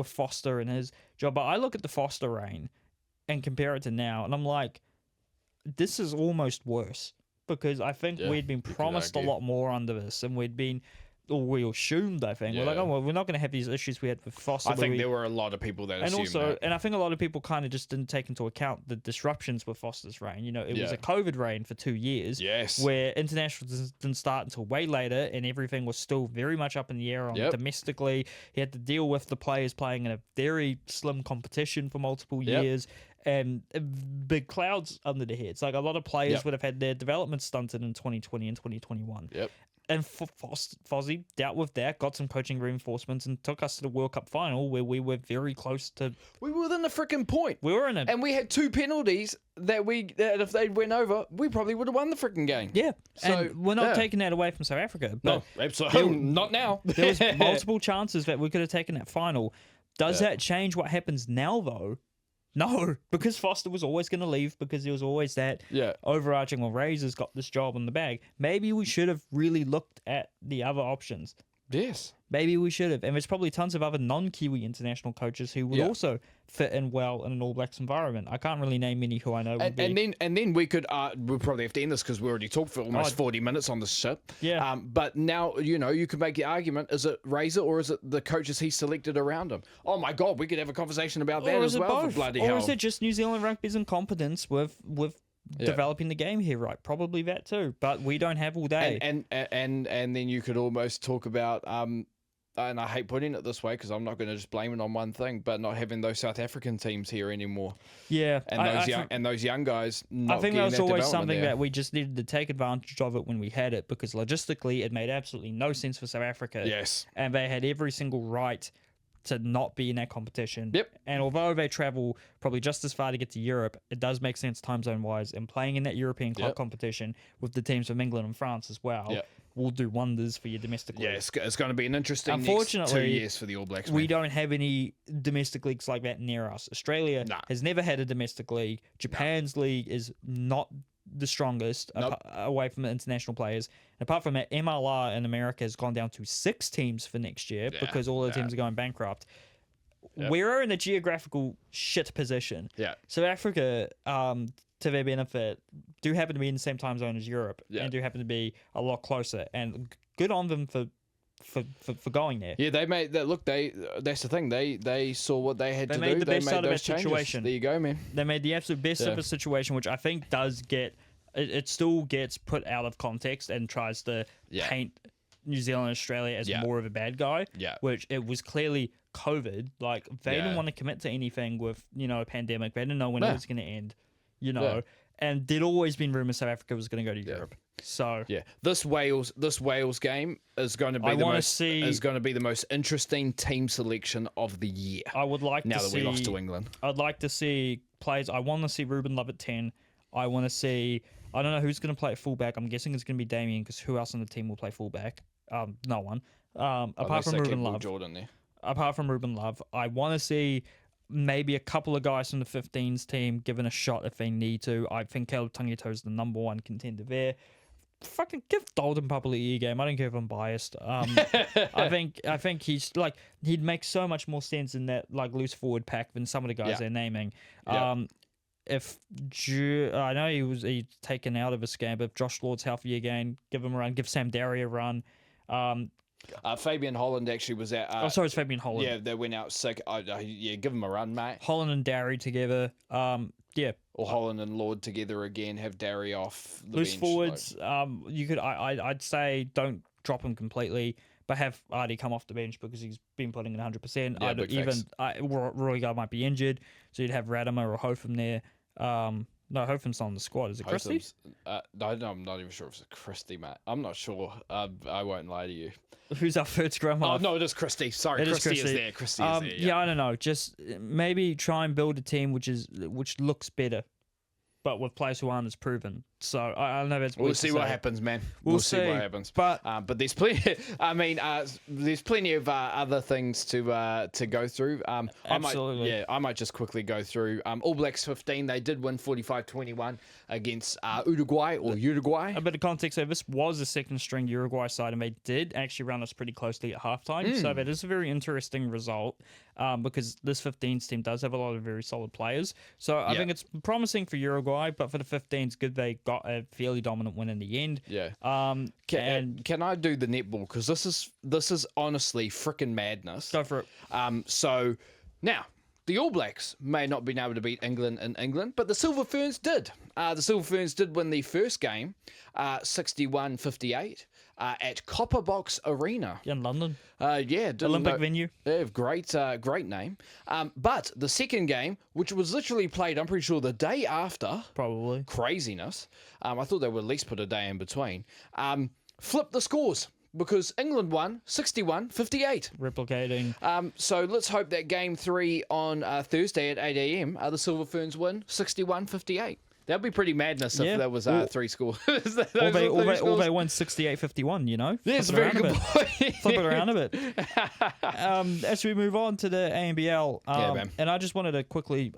Foster and his job, but I look at the Foster reign and compare it to now, and I'm like, this is almost worse, because I think we'd been promised a lot more under this, and we assumed, I think. We're like, oh, well, we're not going to have these issues we had with Foster. I think there were a lot of people that assumed that. And I think a lot of people kind of just didn't take into account the disruptions with Foster's reign. It was a COVID reign for 2 years. Yes. Where internationals didn't start until way later, and everything was still very much up in the air on domestically. He had to deal with the players playing in a very slim competition for multiple years. And big clouds under their heads. Like, a lot of players would have had their development stunted in 2020 and 2021. Yep. And Fozzie dealt with that, got some coaching reinforcements, and took us to the World Cup final, where we were very close to. We were within the freaking point. We were in it, and we had 2 penalties that if they'd went over, we probably would have won the freaking game. Yeah, so and we're not taking that away from South Africa. But no, absolutely not now. There was multiple chances that we could have taken that final. Does that change what happens now, though? No, because Foster was always going to leave, because there was always that overarching, well, Razor's got this job in the bag. Maybe we should have really looked at the other options. Yes. Maybe we should have. And there's probably tons of other non-Kiwi international coaches who would also fit in well in an All Blacks environment. I can't really name many who I know would be. And then we could, we'll probably have to end this because we already talked for almost 40 minutes on this shit. Yeah. But now, you can make the argument, is it Razor or is it the coaches he selected around him? Oh my God, we could have a conversation about that as well, for bloody hell. Or is it just New Zealand rugby's incompetence with developing the game here, right? Probably that too, but we don't have all day. And then you could almost talk about and I hate putting it this way because I'm not going to just blame it on one thing, but not having those South African teams here anymore. Yeah, and those young guys. Not I think that was always something there. that we just needed to take advantage of it when we had it, because logistically it made absolutely no sense for South Africa. Yes, and they had every single right to not be in that competition. Yep. And although they travel probably just as far to get to Europe, it does make sense time zone wise, and playing in that European club competition with the teams from England and France as well will do wonders for your domestic league. Yeah, it's going to be an interesting next 2 years for the All Blacks. We don't have any domestic leagues like that near us. Australia has never had a domestic league. Japan's league is not the strongest away from the international players. And apart from that, MLR in America has gone down to 6 teams for next year because all the teams are going bankrupt. We're in a geographical shit position. Yeah. South Africa, to their benefit, do happen to be in the same time zone as Europe and do happen to be a lot closer. And good on them for going there. Yeah, they made that. Look, that's the thing. They saw what they had to do. They made the best out of that situation. There you go, man. They made the absolute best of a situation, which I think does get it still gets put out of context and tries to paint New Zealand and Australia as more of a bad guy. Yeah. Which it was clearly COVID. Like, they didn't want to commit to anything with, a pandemic. They didn't know when it was going to end, And there'd always been rumors South Africa was going to go to Europe. So this Wales game is going to be the most interesting team selection of the year. I would like now that we lost to England. I'd like to see players. I want to see Ruben Love at 10. I want to see. I don't know who's going to play at fullback. I'm guessing it's going to be Damien, because who else on the team will play fullback? No one. Apart from Ruben Love. Jordan there. Apart from Ruben Love, I want to see maybe a couple of guys from the 15s team given a shot if they need to. I think Caleb Tangito is the number 1 contender there. Fucking give Dalton Papali'i a game. I don't care if I'm biased. I think he's he'd make so much more sense in that loose forward pack than some of the guys they're naming. if I know he's taken out of his game, but if Josh Lord's healthy again, give him a run. Give Sam Derry a run. Fabian Holland actually was out. Sorry, it's Fabian Holland. Yeah, they went out sick. Yeah, give him a run, mate. Holland and Derry together. Yeah. Or Holland and Lord together again. Have Derry off the Loose bench, forwards. You could. I'd say don't drop him completely, but have Artie come off the bench because he's been putting in 100%. Yeah, big facts. Roy Guard might be injured, so you'd have Radimer or Hotham there. No, Hotham's not on the squad. Is it Christie? No, I'm not even sure if it's Christie, mate. I'm not sure. I won't lie to you. Who's our third scrum half? Oh, no, it is Christie. Sorry, Christie is there. Christie is there. Yeah, I don't know. Just maybe try and build a team which looks better, but with players who aren't as proven. So I don't know. That's we'll see what happens, man. We'll see what happens. But there's plenty. I mean, there's plenty of other things to go through. Absolutely. I might just quickly go through. All Blacks 15. They did win 45-21 against Uruguay. A bit of context there. This was a second string Uruguay side, and they did actually run us pretty closely at halftime. So that is a very interesting result because this 15s team does have a lot of very solid players. So I think it's promising for Uruguay, but for the 15s, good they got a fairly dominant win in the end. Yeah. Can I do the netball? Because this is honestly freaking madness. Go for it. So now the All Blacks may not have been able to beat England in England, but the Silver Ferns did. The Silver Ferns did win the first game, 61-58. At Copper Box Arena In London. Olympic venue. Yeah, great name. But the second game, which was literally played, I'm pretty sure the day after. Probably. Craziness. I thought they would at least put a day in between. Flipped the scores because England won 61-58. Replicating. So let's hope that game 3 on Thursday at 8 a.m. The Silver Ferns win 61-58. That'd be pretty madness if that was 3 scores. Or they won 68-51, you know? That's a very good point. Flip it around a bit. As we move on to the ANBL, and I just wanted to quickly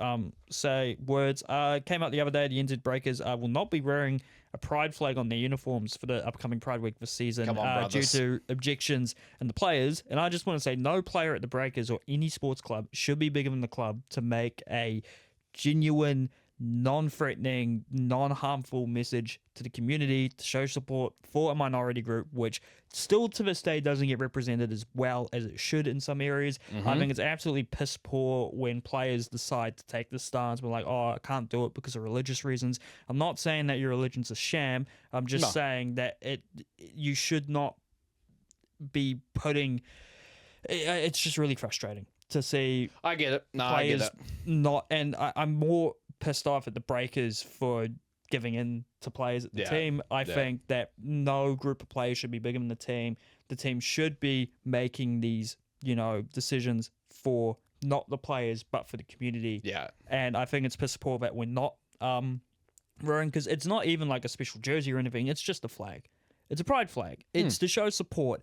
say words. Came out the other day, the NZ Breakers will not be wearing a pride flag on their uniforms for the upcoming Pride Week this season due to objections and the players. And I just want to say no player at the Breakers or any sports club should be bigger than the club to make a genuine, non-threatening, non-harmful message to the community to show support for a minority group, which still to this day doesn't get represented as well as it should in some areas. I think it's absolutely piss poor when players decide to take the stance. We're like, I can't do it because of religious reasons. I'm not saying that your religion's a sham. I'm just saying that you should not be putting. It's just really frustrating to see. I get it. No, players I get it. Not, and I'm more pissed off at the Breakers for giving in to players at the team. I think that no group of players should be bigger than the team. The team should be making these, decisions for not the players, but for the community. Yeah. And I think it's piss poor that we're not wearing, because it's not even like a special jersey or anything. It's just a flag. It's a pride flag. It's to show support.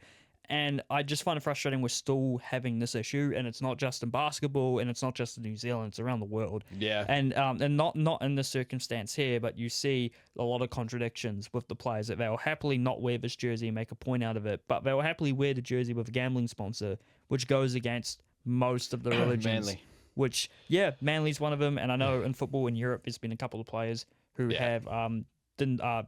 And I just find it frustrating we're still having this issue, and it's not just in basketball, and it's not just in New Zealand, it's around the world. Yeah. And not in this circumstance here, but you see a lot of contradictions with the players that they'll happily not wear this jersey and make a point out of it, but they'll happily wear the jersey with a gambling sponsor, which goes against most of the religions. Manly. Which, Manly's one of them, and I know in football in Europe there's been a couple of players who have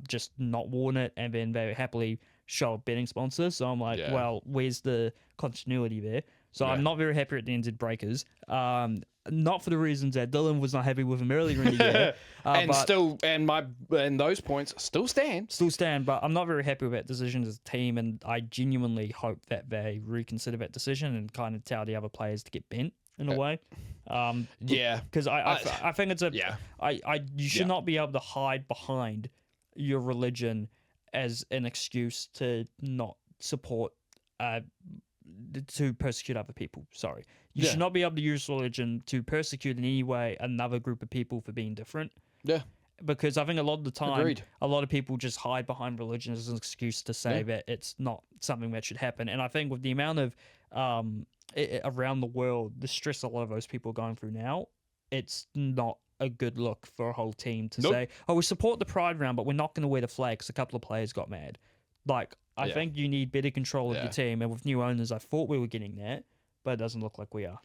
just not worn it, and then they happily show a betting sponsor. So I'm like, well, where's the continuity there? So I'm not very happy at the NZ Breakers. Not for the reasons that Dylan was not happy with him earlier in the year. And those points still stand. But I'm not very happy with that decision as a team, and I genuinely hope that they reconsider that decision and kind of tell the other players to get bent in a way. Because I think it's you should not be able to hide behind your religion as an excuse to not support, to persecute other people. Sorry. You should not be able to use religion to persecute in any way another group of people for being different. Yeah. Because I think a lot of the time, a lot of people just hide behind religion as an excuse to say that it's not something that should happen. And I think with the amount of, around the world, the stress a lot of those people are going through now, it's not a good look for a whole team to say, we support the Pride round, but we're not going to wear the flag because a couple of players got mad. Like, I think you need better control of your team, and with new owners, I thought we were getting that, but it doesn't look like we are.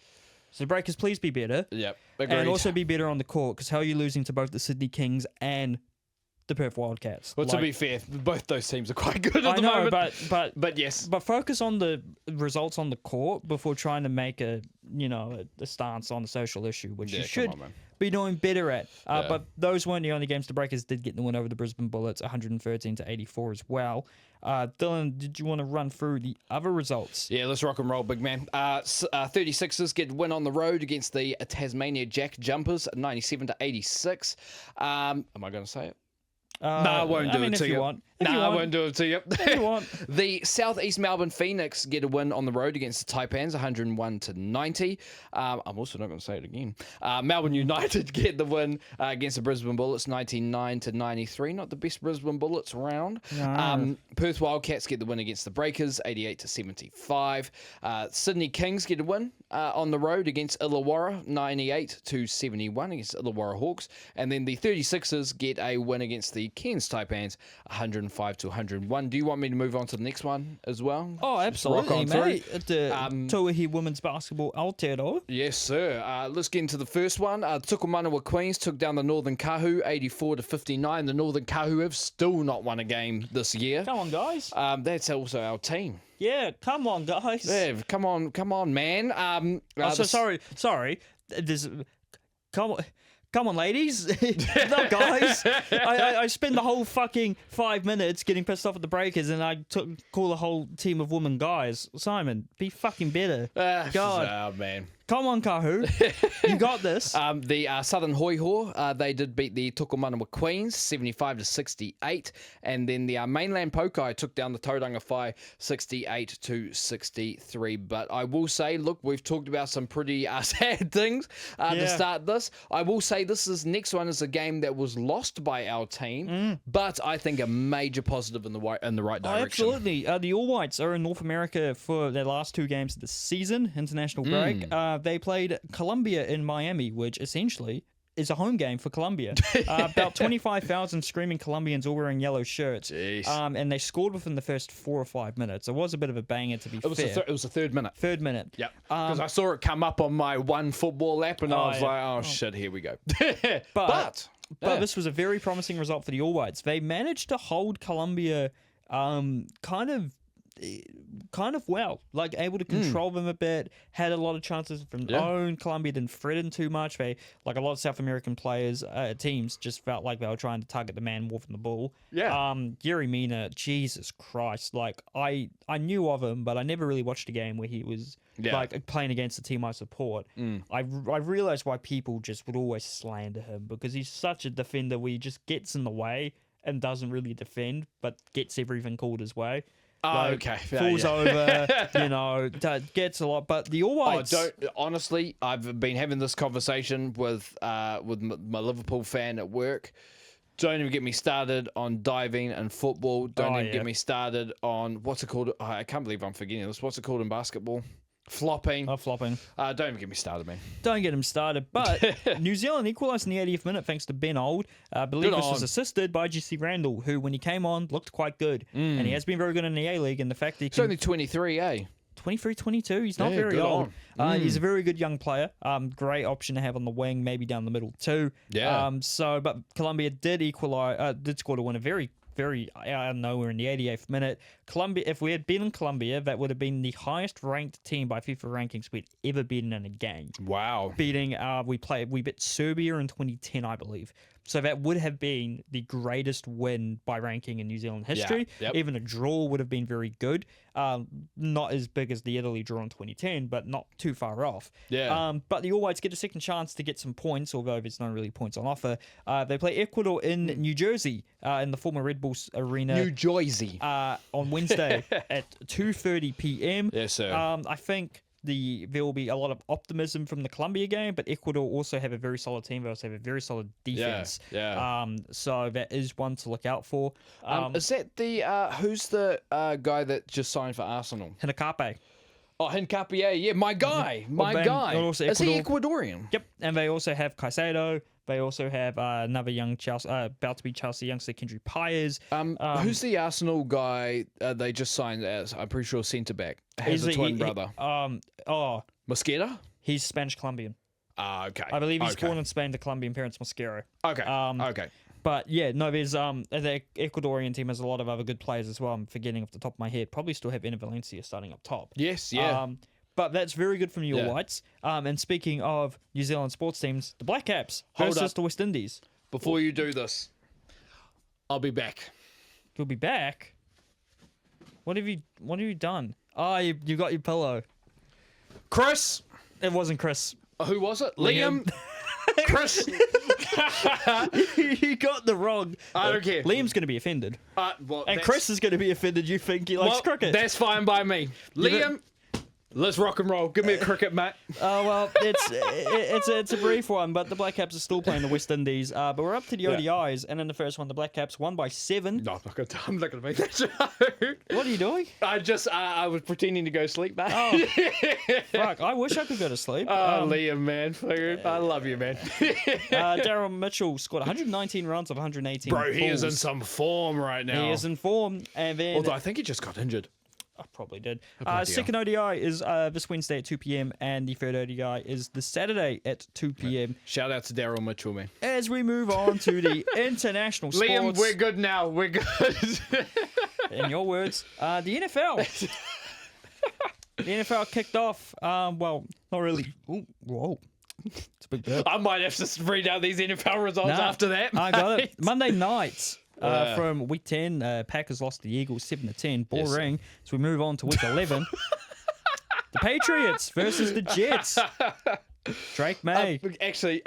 So Breakers, please be better. Yep, agreed. And also be better on the court, because how are you losing to both the Sydney Kings and the Perth Wildcats? Well, to be fair, both those teams are quite good at the moment. But yes. But focus on the results on the court before trying to make a stance on the social issue, which you should be doing better at. But those weren't the only games. The Breakers did get the win over the Brisbane Bullets, 113-84 as well. Dylan, did you want to run through the other results? Yeah, let's rock and roll, big man. 36ers get win on the road against the Tasmania Jack Jumpers, 97-86. Am I going to say it? No, I won't do it to you. I won't do it to you. If you want. The Southeast Melbourne Phoenix get a win on the road against the Taipans, 101-90. I'm also not going to say it again. Melbourne United get the win against the Brisbane Bullets, 99-93. Not the best Brisbane Bullets around. No. Perth Wildcats get the win against the Breakers, 88-75. Sydney Kings get a win on the road against Illawarra, 98-71 against Illawarra Hawks. And then the 36ers get a win against the Cairns Taipans, 105-101. Do you want me to move on to the next one as well? Oh, absolutely, mate. The Tauahi Women's Basketball Aotearoa. Yes, sir. Let's get into the first one. Tukumanawa Queens took down the Northern Kahu, 84-59. The Northern Kahu have still not won a game this year. Come on, guys. That's also our team. Yeah, come on, guys. Yeah, come on, man. Sorry. There's, come on, ladies. No, guys. I spend the whole fucking 5 minutes getting pissed off at the Breakers, and I call a whole team of women guys. Simon, be fucking better. God. Oh, man. Come on, Kahu. You got this. The Southern Hoiho, they did beat the Tukumanawa Queens, 75-68. And then the Mainland Pokai took down the Tauranga Whai, 68-63. But I will say, look, we've talked about some pretty sad things to start this. I will say this next one is a game that was lost by our team, but I think a major positive in the right direction. Absolutely. The All Whites are in North America for their last 2 games of the season, international break. They played Colombia in Miami, which essentially is a home game for Colombia. About 25,000 screaming Colombians all wearing yellow shirts. And they scored within the first 4 or 5 minutes. It was a bit of a banger, to be fair. It was the third minute. Third minute. Yep. Because I saw it come up on my One Football app, and I was like, oh, shit, here we go. But this was a very promising result for the All Whites. They managed to hold Colombia kind of well, like able to control them a bit, had a lot of chances from their own. Colombia didn't threaten too much. They, like a lot of South American players, teams just felt like they were trying to target the man more than the ball. Gary Mina, Jesus Christ, like I knew of him, but I never really watched a game where he was like playing against the team I support. I realized why people just would always slander him, because he's such a defender where he just gets in the way and doesn't really defend, but gets everything called his way. Falls over, gets a lot. But the All Whites... honestly, I've been having this conversation with my Liverpool fan at work. Don't even get me started on diving and football. Don't even get me started on, what's it called? I can't believe I'm forgetting this. What's it called in basketball? Flopping. Flopping. Don't even get me started, man. Don't get him started. But New Zealand equalised in the 80th minute thanks to Ben Old. I believe this was assisted by Jesse Randall, who, when he came on, looked quite good. And he has been very good in the A-League. And the fact that he's only 23, eh? 23, 22. He's not very old. He's a very good young player. Great option to have on the wing, maybe down the middle too. But Colombia did score to win a very out of nowhere in the 88th minute. Colombia, if we had been in Colombia, that would have been the highest ranked team by FIFA rankings we'd ever beaten in a game. Wow. Beating, we beat Serbia in 2010, I believe. So that would have been the greatest win by ranking in New Zealand history. Even a draw would have been very good. Not as big as the Italy draw in 2010, but not too far off. But the All Whites get a second chance to get some points, although there's not really points on offer. They play Ecuador in New Jersey, in the former Red Bull Arena. New Jersey. On Wednesday at 2:30 p.m. Yes, sir. I think there will be a lot of optimism from the Colombia game, but Ecuador also have a very solid team. They also have a very solid defense. So that is one to look out for. Is that the who's the guy that just signed for Arsenal? Hincapié. Oh, Hincapié, yeah, my guy. Is he Ecuadorian? Yep, and they also have Caicedo. They also have another young Chelsea, about to be Chelsea youngster, Kendry Pires. Who's the Arsenal guy they just signed as? I'm pretty sure centre back. Has a twin brother. Mosquera? He's Spanish Colombian. Okay. I believe he's born in Spain to Colombian parents, Mosquero. Okay. Okay. But yeah, no, there's the Ecuadorian team has a lot of other good players as well. I'm forgetting off the top of my head. Probably still have Enner Valencia starting up top. Yes, yeah. But that's very good from your Whites. And speaking of New Zealand sports teams, the Black Caps versus the West Indies. Before you do this, I'll be back. You'll be back. What have you done? Oh, you got your pillow. Chris. It wasn't Chris. Who was it? Liam. Chris. You got the wrong. I don't care. Liam's going to be offended. Well, And Chris is going to be offended you think he likes cricket. That's fine by me. Liam, let's rock and roll. Give me a cricket, mate. Oh, well, it's a brief one, but the Black Caps are still playing the West Indies. But we're up to the ODIs, and in the first one, the Black Caps won by 7. No, I'm not going to make that joke. What are you doing? I was pretending to go sleep, mate. Oh, fuck. I wish I could go to sleep. Liam, man. I love you, man. Daryl Mitchell scored 119 runs of 118 Bro, he is in balls. some form right now. He is in form. And then... Although I think he just got injured. I probably did. bloody Second ODI is this Wednesday at 2 p.m. and the third ODI is this Saturday at 2 p.m. Shout out to Daryl Mitchell, man. As we move on to the international sports. Liam, we're good now. We're good. In your words, the NFL. The NFL kicked off. Well, not really. Ooh, whoa. It's a big bit. I might have to read out these NFL results after that. I got it. mate. Monday night. From week 10, Packers lost to the Eagles 7-10. Boring. So we move on to week 11. The Patriots versus the Jets. Drake May. Actually,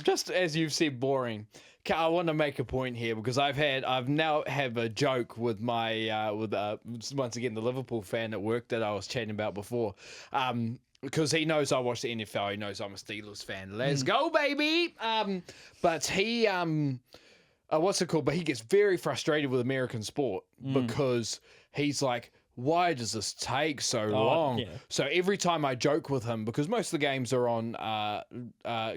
just as you've said, boring. I want to make a point here because I've now have a joke with my once again the Liverpool fan at work that I was chatting about before. Because he knows I watch the NFL, he knows I'm a Steelers fan. Let's go, baby! But he what's it called? But he gets very frustrated with American sport because he's like, why does this take so long? Yeah. So every time I joke with him, because most of the games are on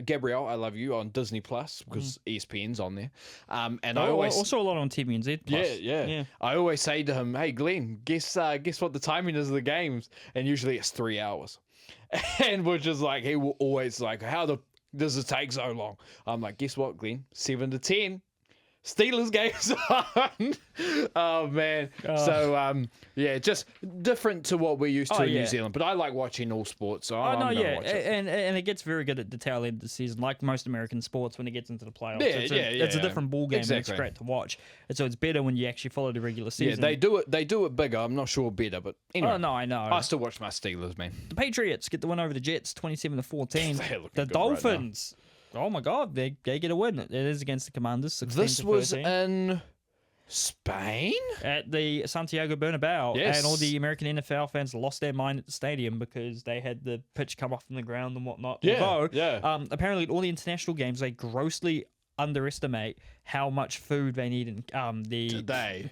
Gabrielle, I Love You on Disney Plus because ESPN's on there. And I always also a lot on TVNZ Plus. yeah. I always say to him, hey Glenn, guess what the timing is of the games? And usually it's 3 hours. And which is like he will always like, does it take so long? I'm like, guess what, Glenn? 7 to 10. Steelers games on. Oh man. So yeah, just different to what we're used to in New Zealand. But I like watching all sports, so I'm gonna watch it. And it gets very good at the tail end of the season, like most American sports when it gets into the playoffs. Yeah, it's a different ball game. Exactly. And it's great to watch. And so it's better when you actually follow the regular season. Yeah, they do it bigger. I'm not sure better, but anyway. Oh no, I know. I still watch my Steelers, man. The Patriots get the win over the Jets, 27-14. They're looking The good Dolphins. Oh my God, they get a win. It is against the Commanders. 16 This to was 13. in Spain? At the Santiago Bernabeu. Yes. And all the American NFL fans lost their mind at the stadium because they had the pitch come off from the ground and whatnot. Yeah, Although, yeah. apparently at all the international games, they grossly underestimate how much food they need in the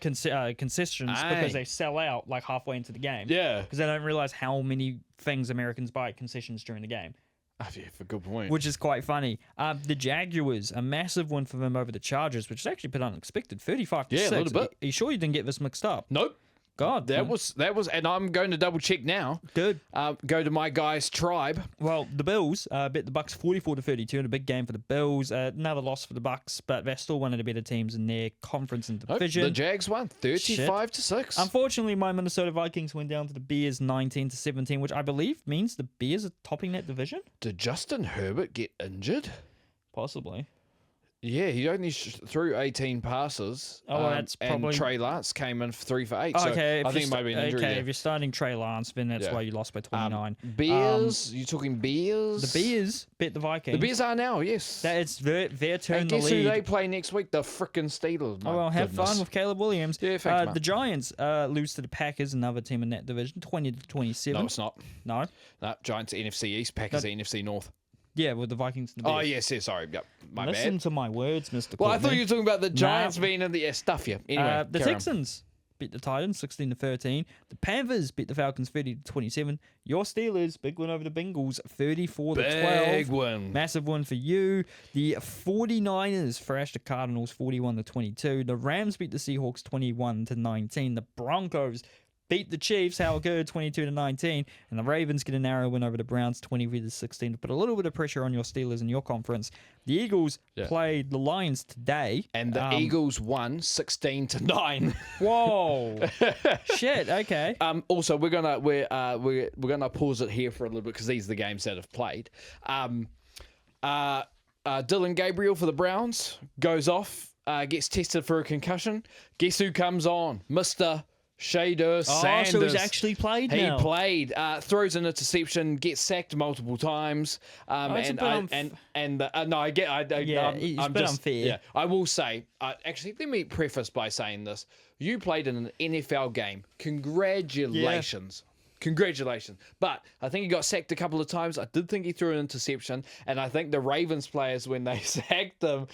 concessions because they sell out like halfway into the game. Yeah. Because they don't realize how many things Americans buy at concessions during the game. Oh, yeah, for a good point. Which is quite funny. The Jaguars, a massive win for them over the Chargers, which is actually a bit unexpected. 35-6. Yeah, a little bit. Are you sure you didn't get this mixed up? Nope. God. That was, and I'm going to double check now. Good. Go to my guy's tribe. Well, the Bills bet the Bucks 44-32 in a big game for the Bills. Another loss for the Bucks, but they're still one of the better teams in their conference and division. The Jags won 35-6. Unfortunately, my Minnesota Vikings went down to the Bears 19-17, which I believe means the Bears are topping that division. Did Justin Herbert get injured? Possibly. Yeah, he only threw 18 passes. Oh, well, that's probably... And Trey Lance came in for 3 for 8. Okay, so I think it might be an injury. Okay, if you're starting Trey Lance, then that's why you lost by 29. Bears? You talking Bears? The Bears bet the Vikings. The Bears are now, yes. That it's their turn and to guess lead. who they play next week? The frickin' Steelers. Oh, well, have fun with Caleb Williams. Yeah, thanks, mate. The Giants lose to the Packers, another team in that division, 20-27. No, it's not. No? No, Giants are NFC East, Packers are NFC North. Yeah, with the Vikings and the Bears. Oh, yes, sorry. Yep, my Listen bad. to my words, Mr. Well, I Courtney. thought you were talking about the Giants being in the stuff, yeah. Anyway, the Texans beat the Titans 16-13. The Panthers beat the Falcons 30-27. Your Steelers, big win over the Bengals 34-12. Big win. Massive win for you. The 49ers thrashed the Cardinals 41-22. The Rams beat the Seahawks 21-19. The Broncos beat the Chiefs. How good, 22-19, and the Ravens get a narrow win over the Browns, 23-16, to put a little bit of pressure on your Steelers in your conference. The Eagles played the Lions today, and the Eagles won 16-9. Whoa, shit. Okay. Also, we're gonna pause it here for a little bit because these are the games that have played. Dylan Gabriel for the Browns goes off, gets tested for a concussion. Guess who comes on? Mr. Shader Sanders. So he's actually played now. He played, throws an interception, gets sacked multiple times. He's a bit unfair. Yeah, I will say, actually, let me preface by saying this. You played in an NFL game. Congratulations. Congratulations. But I think he got sacked a couple of times. I did think he threw an interception. And I think the Ravens players, when they sacked him,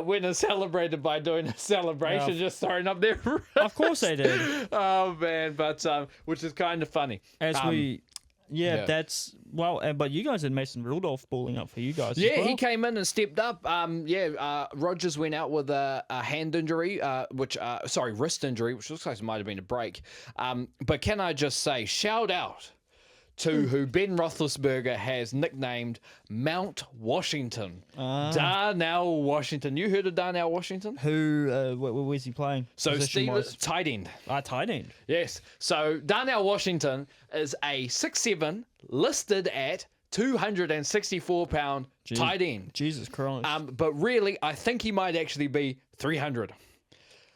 went and celebrated by doing a celebration, just throwing up their... Of course they did. Oh, man. But which is kind of funny. That's... Well, but you guys had Mason Rudolph balling up for you guys. Yeah, as well. he came in and stepped up. Rodgers went out with a hand injury, wrist injury, which looks like it might have been a break. But can I just say, shout out to who Ben Roethlisberger has nicknamed Mount Washington. Darnell Washington. You heard of Darnell Washington? Who, where's he playing? So Steelers, tight end. Tight end. Yes. So Darnell Washington is a 6'7", listed at 264-pound tight end. Jesus Christ. But really, I think he might actually be 300.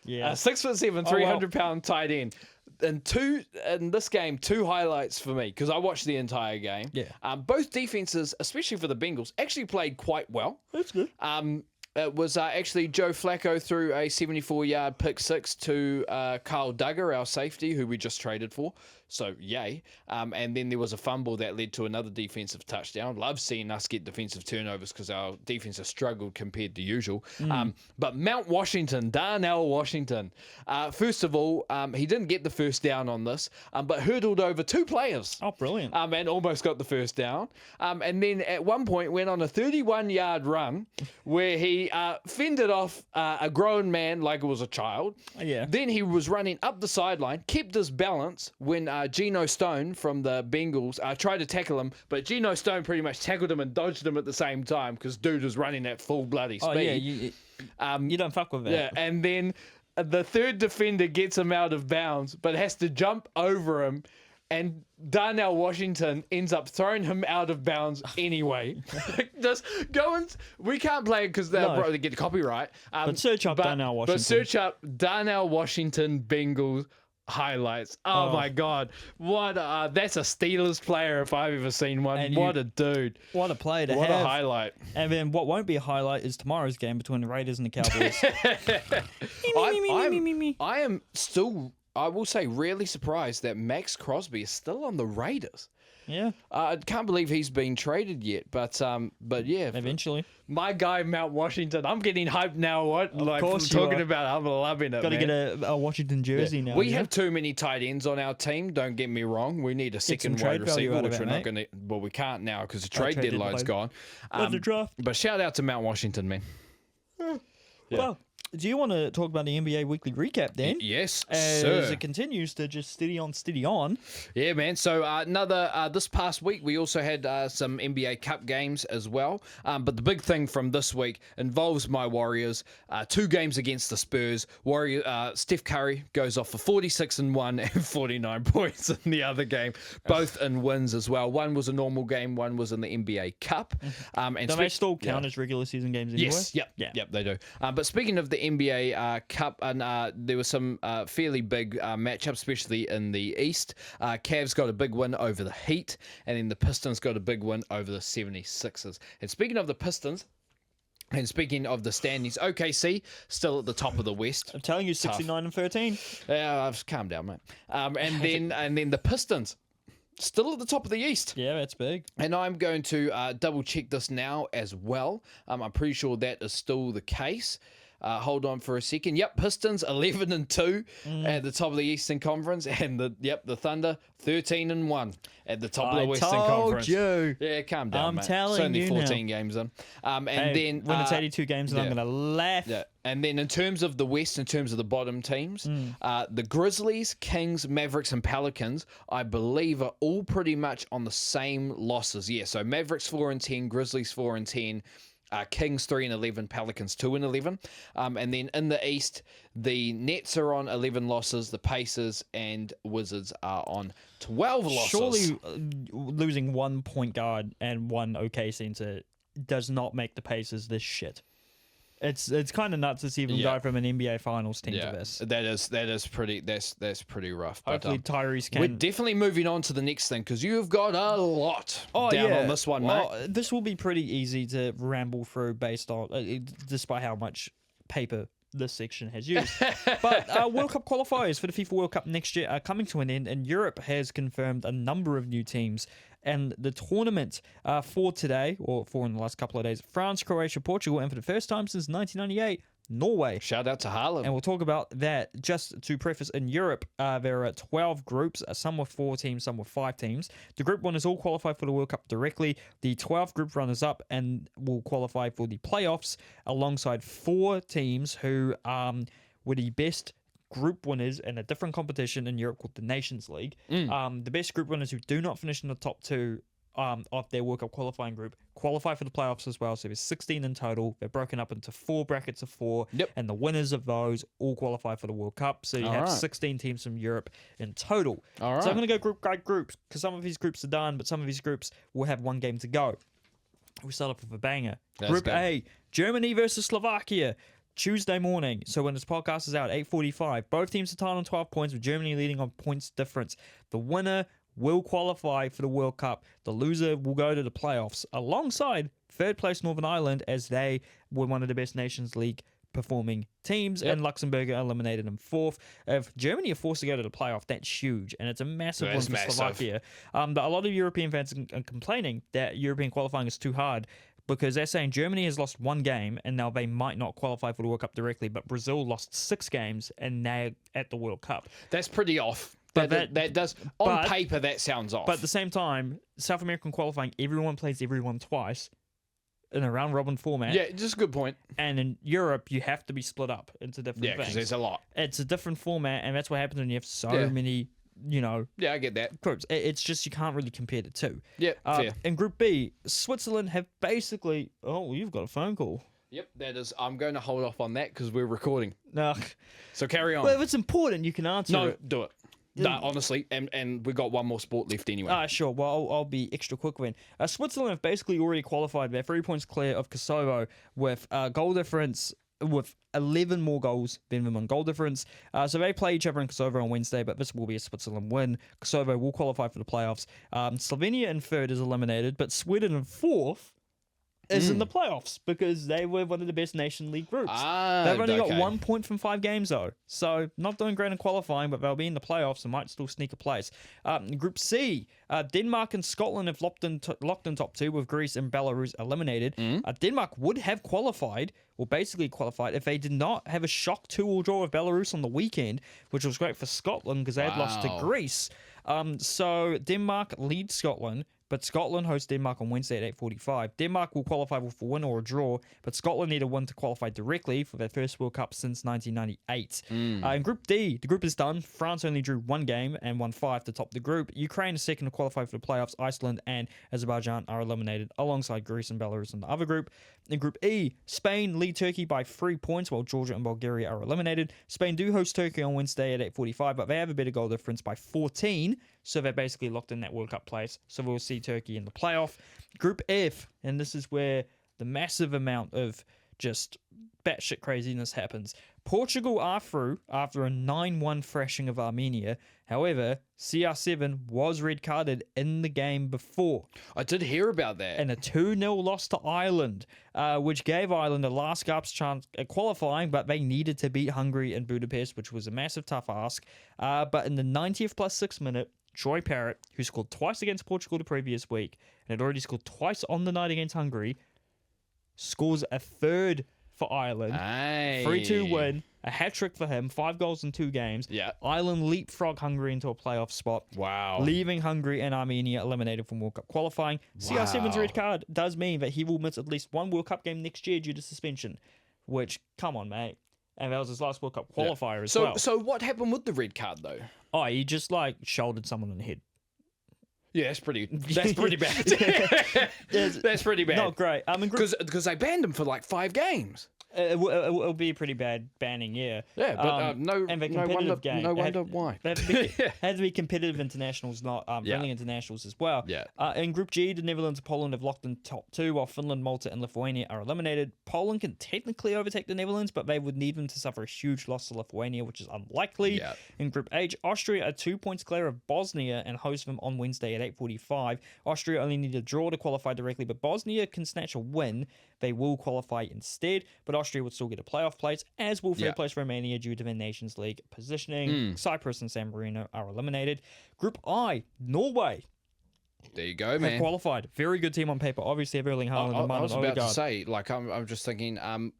Yeah. 6'7", 300-pound tight end. In this game, two highlights for me because I watched the entire game. Yeah. Both defenses, especially for the Bengals, actually played quite well. That's good. It was actually Joe Flacco threw a 74-yard pick six to Kyle Duggar, our safety, who we just traded for. So, yay. And then there was a fumble that led to another defensive touchdown. Love seeing us get defensive turnovers because our defense has struggled compared to usual. But Mount Washington, Darnell Washington, first of all, he didn't get the first down on this, but hurdled over two players. Oh, brilliant. And almost got the first down. And then at one point went on a 31-yard run where he fended off a grown man like it was a child. Yeah. Then he was running up the sideline, kept his balance when Geno Stone from the Bengals tried to tackle him, but Geno Stone pretty much tackled him and dodged him at the same time because dude was running at full bloody speed. Oh, yeah. You don't fuck with that. Yeah, and then the third defender gets him out of bounds, but has to jump over him, and Darnell Washington ends up throwing him out of bounds anyway. Just go and... We can't play it because they'll probably get copyright. But search up Darnell Washington. But search up Darnell Washington Bengals highlights. Oh my God. What that's a Steelers player if I've ever seen one. And what a dude. What a player to have. What a highlight. And then what won't be a highlight is tomorrow's game between the Raiders and the Cowboys. I am still, I will say, really surprised that Max Crosby is still on the Raiders. Yeah. I can't believe he's been traded yet, but yeah. Eventually. My guy, Mount Washington. I'm getting hyped now. What? Of course talking about it, I'm loving it. Got to get a Washington jersey now. We have too many tight ends on our team. Don't get me wrong. We need a second wide receiver, which we're not going to. Well, we can't now because the trade deadline's gone. Love the draft. But shout out to Mount Washington, man. Well, do you want to talk about the NBA weekly recap then? Yes, as sir. it continues to just steady on. Yeah, man. So this past week we also had some NBA Cup games as well. But the big thing from this week involves my Warriors. 2 games against the Spurs. Steph Curry goes off for 46 and 1 and 49 points in the other game. Both in wins as well. One was a normal game. One was in the NBA Cup. And they still count as regular season games anyway? Yes. Yep, they do. But speaking of the NBA Cup, and there were some fairly big matchups, especially in the East. Cavs got a big win over the Heat, and then the Pistons got a big win over the 76ers. And speaking of the Pistons, and speaking of the standings, OKC still at the top of the West. I'm telling you, 69 and 13. Yeah, I've calmed down, mate. And then the Pistons still at the top of the East. Yeah, that's big. And I'm going to double check this now as well. I'm pretty sure that is still the case. Hold on for a second. Yep, Pistons 11-2 at the top of the Eastern Conference, and the Thunder 13-1 at the top of the Western Conference. You. Yeah, calm down, I'm mate. telling it's only you 14 games in. And Hey, then when it's 82 games, and I'm going to laugh. Yeah. And then in terms of the West, in terms of the bottom teams, the Grizzlies, Kings, Mavericks, and Pelicans, I believe, are all pretty much on the same losses. Yeah, so Mavericks 4-10, Grizzlies 4-10, Kings 3-11, Pelicans 2-11. And then in the East, the Nets are on 11 losses, the Pacers and Wizards are on 12 losses. Surely losing 1 point guard and 1 OK center does not make the Pacers this shit. It's kind of nuts to see them go from an NBA Finals team to this. That's pretty rough. Hopefully But, Tyrese can. we're definitely moving on to the next thing because you've got a lot down on this one, mate. This will be pretty easy to ramble through based on, despite how much paper this section has used. But World Cup qualifiers for the FIFA World Cup next year are coming to an end, and Europe has confirmed a number of new teams. And the tournament for today, or for in the last couple of days, France, Croatia, Portugal, and for the first time since 1998, Norway. Shout out to Haaland. And we'll talk about that. Just to preface, in Europe, there are 12 groups, some with 4 teams, some with 5 teams. The group winners all qualify for the World Cup directly. The 12 group runners-up and will qualify for the playoffs alongside 4 teams who were the best group winners in a different competition in Europe called the Nations League. The best group winners who do not finish in the top 2 of their World Cup qualifying group qualify for the playoffs as well. So there's 16 in total. They're broken up into 4 brackets of 4, and the winners of those all qualify for the World Cup. So you have 16 teams from Europe in total. So I'm going to go group by group because some of these groups are done, but some of these groups will have 1 game to go. We start off with a banger. Group A, Germany versus Slovakia. Tuesday morning, so when this podcast is out, 8:45. Both teams are tied on 12 points, with Germany leading on points difference. The winner will qualify for the World Cup. The loser will go to the playoffs alongside third place Northern Ireland, as they were one of the best Nations League performing teams, and Luxembourg are eliminated in 4th. If Germany are forced to go to the playoff, that's huge, and it's a massive win for Slovakia. A lot of European fans are complaining that European qualifying is too hard, because they're saying Germany has lost 1 game and now they might not qualify for the World Cup directly, but Brazil lost 6 games and they're at the World Cup. That's pretty off. That does, on paper, that sounds off. But at the same time, South American qualifying, everyone plays everyone twice in a round-robin format. Yeah, just a good point. And in Europe, you have to be split up into different things. Yeah, because there's a lot. It's a different format, and that's what happens when you have so many... Yeah, I get that. Groups. It's just you can't really compare the two. Yeah, fair. In Group B, Switzerland have basically... Oh, you've got a phone call. Yep, that is... I'm going to hold off on that because we're recording. No. So carry on. Well, if it's important, you can answer it. No, do it. No, honestly, and we got 1 more sport left anyway. Sure. Well, I'll be extra quick then. Switzerland have basically already qualified. They're 3 points clear of Kosovo with goal difference... with 11 more goals than them on goal difference. So they play each other in Kosovo on Wednesday, but this will be a Switzerland win. Kosovo will qualify for the playoffs. Slovenia in 3rd is eliminated, but Sweden in 4th is in the playoffs because they were one of the best Nation League groups. They've only got 1 point from 5 games, though. So not doing great in qualifying, but they'll be in the playoffs and might still sneak a place. Group C, Denmark and Scotland have locked in top 2 with Greece and Belarus eliminated. Denmark would have qualified, or basically qualified, if they did not have a shock 2-2 draw with Belarus on the weekend, which was great for Scotland because they had lost to Greece. So Denmark leads Scotland, but Scotland hosts Denmark on Wednesday at 8:45. Denmark will qualify with a win or a draw, but Scotland need a win to qualify directly for their first World Cup since 1998. In Group D, the group is done. France only drew 1 game and won 5 to top the group. Ukraine is second to qualify for the playoffs. Iceland and Azerbaijan are eliminated alongside Greece and Belarus in the other group. In Group E, Spain lead Turkey by 3 points, while Georgia and Bulgaria are eliminated. Spain do host Turkey on Wednesday at 8:45, but they have a better goal difference by 14, so they're basically locked in that World Cup place. So we'll see Turkey in the playoff. Group F, and this is where the massive amount of just batshit craziness happens. Portugal are through after a 9-1 thrashing of Armenia. However, CR7 was red carded in the game before. I did hear about that. And a 2-0 loss to Ireland, which gave Ireland a last gasp chance at qualifying, but they needed to beat Hungary in Budapest, which was a massive tough ask. But in the 90th plus 6 minute, Troy Parrott, who scored twice against Portugal the previous week and had already scored twice on the night against Hungary, scores a 3rd for Ireland. Aye. 3-2 win, a hat-trick for him, 5 goals in 2 games. Yeah. Ireland leapfrog Hungary into a playoff spot. Wow. Leaving Hungary and Armenia eliminated from World Cup qualifying. CR7's Wow. red card does mean that he will miss at least one World Cup game next year due to suspension, which, come on, mate. And that was his last World Cup qualifier as well. So what happened with the red card, though? Oh, he just, like, shouldered someone in the head. Yeah, that's pretty bad. That's pretty bad. Not great. Because they banned him for like 5 games. It'll be a pretty bad banning, yeah. Yeah, but And the competitive wonder, game. no wonder why. They had to be competitive internationals, not friendly internationals as well. Yeah. In Group G, the Netherlands and Poland have locked in top 2, while Finland, Malta, and Lithuania are eliminated. Poland can technically overtake the Netherlands, but they would need them to suffer a huge loss to Lithuania, which is unlikely. Yeah. In Group H, Austria are 2 points clear of Bosnia and host them on Wednesday at 8:45. Austria only need a draw to qualify directly, but Bosnia can snatch a win. They will qualify instead, but Austria would still get a playoff place, as will third place Romania due to their Nations League positioning. Cyprus and San Marino are eliminated. Group I, Norway There you go, have man. qualified. Very good team on paper. Obviously, have Erling Haaland and I Martin was about to Odegaard. say, like, I'm just thinking,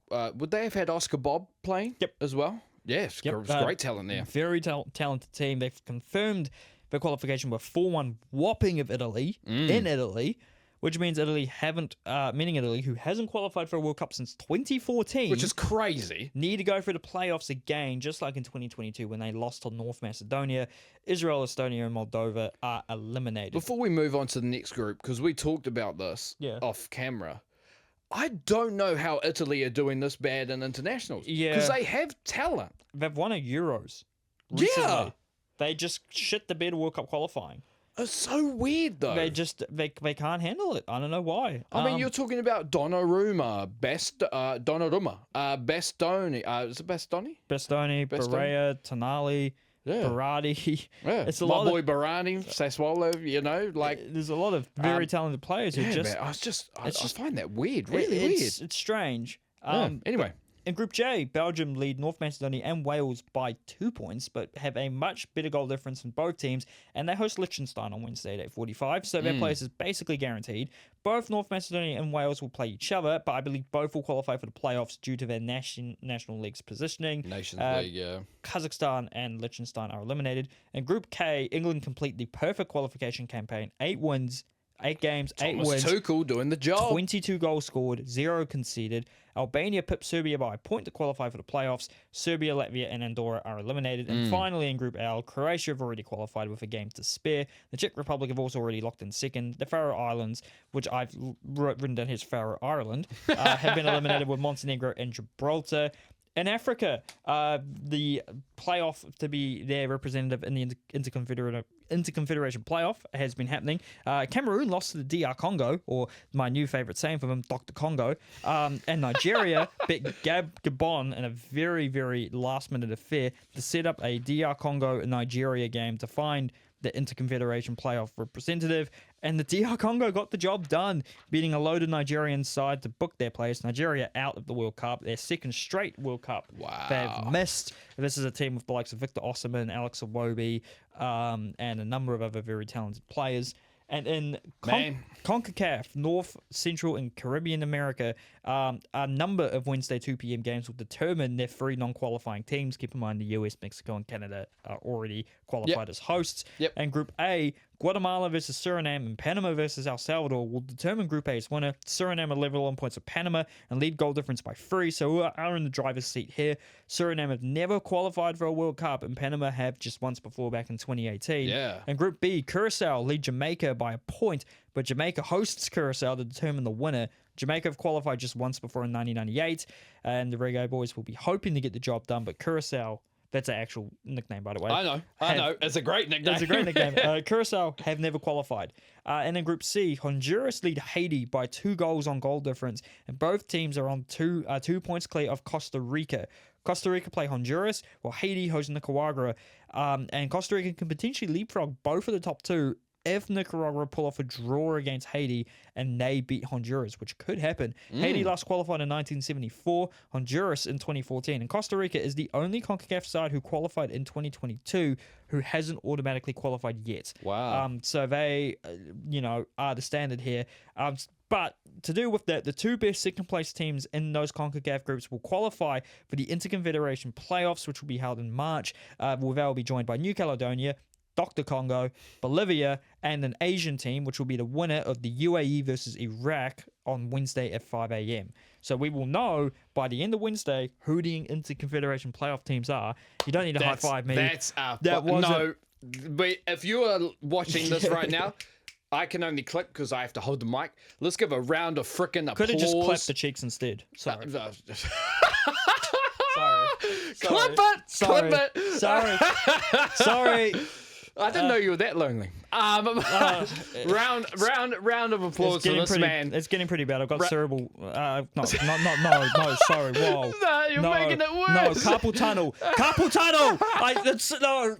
would they have had Oscar Bob playing as well? Yes, Yep. it's great talent there. Very talented team. They've confirmed their qualification with 4-1 whopping of Italy in Italy, which means meaning Italy, who hasn't qualified for a World Cup since 2014, Which is crazy. need to go through the playoffs again, just like in 2022 when they lost to North Macedonia. Israel, Estonia, and Moldova are eliminated. Before we move on to the next group, because we talked about this off camera, I don't know how Italy are doing this bad in internationals. Yeah. Because they have talent. They've won a Euros recently. Yeah. They just shit the bed of World Cup qualifying. It's so weird, though. They can't handle it. I don't know why. I mean, you're talking about Donnarumma, Bastoni. Is it Bastoni? Bastoni, Barea, Tonali, Berardi. Yeah. It's a My lot boy Barani, Sassuolo, there's a lot of very talented players who man, I find that weird, really weird. It's strange. Anyway. In Group J, Belgium lead North Macedonia and Wales by 2 points, but have a much better goal difference than both teams, and they host Liechtenstein on Wednesday at 8:45, so their place is basically guaranteed. Both North Macedonia and Wales will play each other, but I believe both will qualify for the playoffs due to their National League's positioning. Nations League, yeah. Kazakhstan and Liechtenstein are eliminated. In Group K, England complete the perfect qualification campaign. 8 wins, 8 games, 8 wins. Tuchel doing the job. 22 goals scored, 0 conceded. Albania pipped Serbia by a point to qualify for the playoffs. Serbia, Latvia, and Andorra are eliminated. And finally, in Group L, Croatia have already qualified with a game to spare. The Czech Republic have also already locked in second. The Faroe Islands, which I've written down here as Faroe Ireland, have been eliminated with Montenegro and Gibraltar. In Africa, the playoff to be their representative in the Interconfederation playoff has been happening. Cameroon lost to the DR Congo, or my new favourite saying for them, Dr. Congo. And Nigeria beat Gabon in a very, very last-minute affair to set up a DR Congo-Nigeria game to find the Interconfederation playoff representative, and the DR Congo got the job done, beating a loaded Nigerian side to book their place. Nigeria out of the World Cup, their second straight World Cup they've missed. This is a team with the likes of Victor Osimhen, Alex Iwobi, and a number of other very talented players. And in CONCACAF, North, Central, and Caribbean America, a number of Wednesday 2 p.m. games will determine their 3 non-qualifying teams. Keep in mind the US, Mexico, and Canada are already qualified as hosts. And Group A, Guatemala versus Suriname and Panama versus El Salvador will determine Group A's winner. Suriname are level on points with Panama and lead goal difference by 3, so we are in the driver's seat here. Suriname have never qualified for a World Cup, and Panama have just once before back in 2018. Yeah. And Group B, Curacao lead Jamaica by a point, but Jamaica hosts Curacao to determine the winner. Jamaica have qualified just once before in 1998, and the Reggae Boys will be hoping to get the job done, but Curacao... That's an actual nickname, by the way. I know. It's a great nickname. It's a great nickname. Curacao have never qualified. And in Group C, Honduras lead Haiti by 2 goals on goal difference, and both teams are on 2 points clear of Costa Rica. Costa Rica play Honduras, while Haiti hosts Nicaragua. And Costa Rica can potentially leapfrog both of the top 2 if Nicaragua pull off a draw against Haiti and they beat Honduras, which could happen. Haiti last qualified in 1974, Honduras in 2014, and Costa Rica is the only CONCACAF side who qualified in 2022 who hasn't automatically qualified yet. Wow. So they, are the standard here. But to do with that, the two best second-place teams in those CONCACAF groups will qualify for the Interconfederation Playoffs, which will be held in March. They'll be joined by New Caledonia, Dr. Congo, Bolivia, and an Asian team, which will be the winner of the UAE versus Iraq on Wednesday at 5 a.m. So we will know by the end of Wednesday who the Interconfederation playoff teams are. You don't need to high-five me. No, but if you are watching this right now, I can only click because I have to hold the mic. Let's give a round of frickin' applause. Could have just clapped the cheeks instead. Sorry. Clip it! Sorry. Clip it! Sorry. I didn't know you were that lonely. Round of applause for this man. It's getting pretty bad. I've got cerebral. No, sorry. Whoa. No, you're making it worse. No, carpal tunnel. No.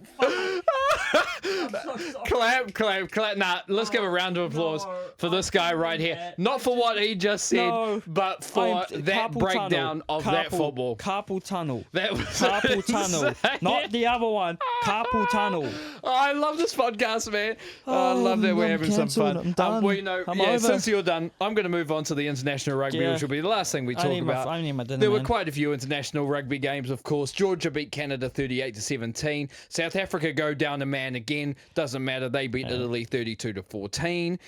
Clap. Nah, let's give a round of applause for this guy right here. Not for what he just said, but for that breakdown of that football. Carpal tunnel. That was carpal tunnel. Not the other one. Carpal tunnel. I love this podcast, man. I love that we're having some fun. I'm done. Since you're done, I'm going to move on to the international rugby, which will be the last thing we talk about. I need my dinner, there were quite a few international rugby games, of course. Georgia beat Canada 38-17. South Africa go down a man again. Doesn't matter. They beat Italy 32-14.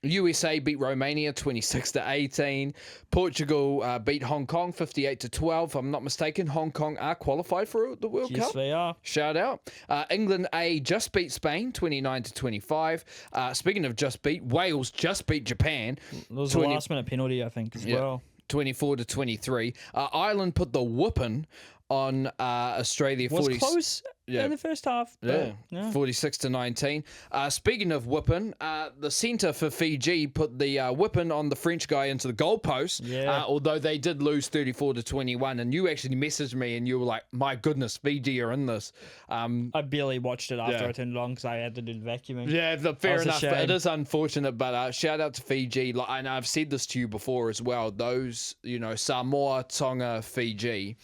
USA beat Romania 26-18. Portugal beat Hong Kong 58-12. I'm not mistaken. Hong Kong are qualified for the World Cup. Yes, they are. Shout out. England just beat Spain 29-25. Speaking of just beat, Wales just beat Japan. It was a last-minute penalty, I think, as well. 24-23. Ireland put the whooping on Australia. Was close in the first half. 46-19. Speaking of whipping, the centre for Fiji put the whipping on the French guy into the goalpost. Although they did lose 34-21, and you actually messaged me and you were like, "My goodness, Fiji are in this." I barely watched it after I turned it on because I had to do the vacuuming. Yeah, fair enough. It is unfortunate, but shout out to Fiji. And I've said this to you before as well. Those, Samoa, Tonga, Fiji.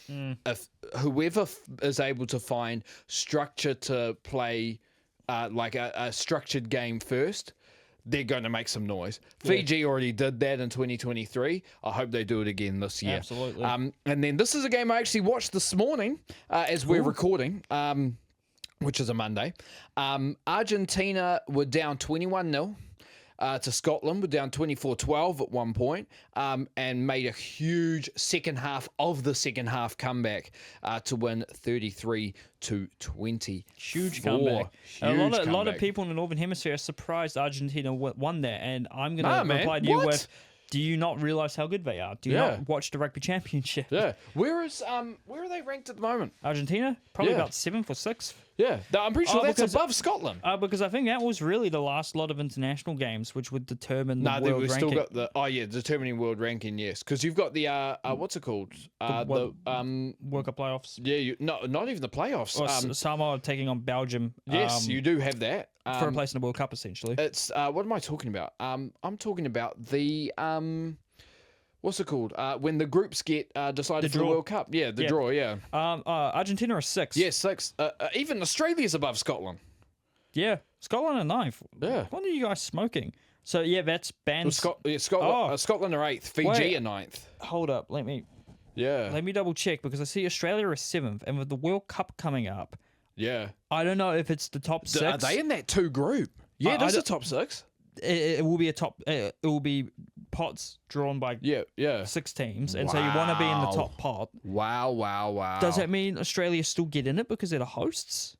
If whoever is able to find structure to play like a structured game first, they're going to make some noise. Fiji already did that in 2023. I hope they do it again this year. Absolutely. And then this is a game I actually watched this morning as we're recording, which is a Monday. Argentina were down 21-0. To Scotland, we're down 24-12 at one point, and made a huge second half comeback to win 33-20. Huge comeback. A lot of people in the Northern Hemisphere are surprised Argentina won that, and I'm going to reply to you with, do you not realise how good they are? Do you not watch the Rugby Championship? Yeah. Where are they ranked at the moment? Argentina? Probably about 7th or 6th. Yeah, I'm pretty sure that's above Scotland. Because I think that was really the last lot of international games, which would determine the world ranking. We've still got determining world ranking, yes. Because you've got the, what's it called? World Cup playoffs. Yeah, not even the playoffs. Samoa taking on Belgium. Yes, you do have that. For a place in the World Cup, essentially. It's, what am I talking about? I'm talking about the, what's it called? When the groups get decided for the World Cup. Yeah, the draw, yeah. Argentina are 6th. Yeah, 6th. Even Australia's above Scotland. Yeah, Scotland are 9th. Yeah. What are you guys smoking? So, that's banned. Scotland are 8th. Fiji are 9th. Hold up. Let me double check, because I see Australia are 7th, and with the World Cup coming up, I don't know if it's the top 6. Are they in that 2 group? Yeah, it is the top 6. It will be it will be pots drawn by 6 teams, and so you want to be in the top pot. Wow. Does that mean Australia still get in it because they're the hosts?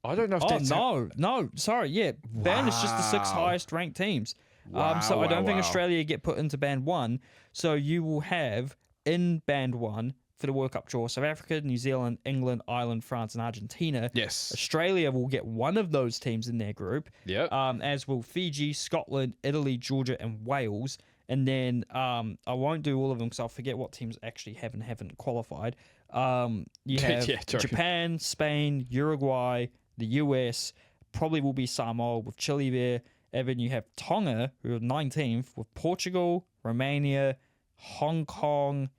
I don't know if that's... No, sorry, band is just the 6 highest ranked teams. So I don't think Australia get put into band 1, so you will have in band 1 for the World Cup draw South Africa, New Zealand, England, Ireland, France, and Argentina. Yes. Australia will get one of those teams in their group. Yep. As will Fiji, Scotland, Italy, Georgia, and Wales. And then I won't do all of them because I'll forget what teams actually haven't qualified. You have Japan, Spain, Uruguay, the US. Probably will be Samoa with Chile there. And then you have Tonga, who are 19th, with Portugal, Romania, Hong Kong,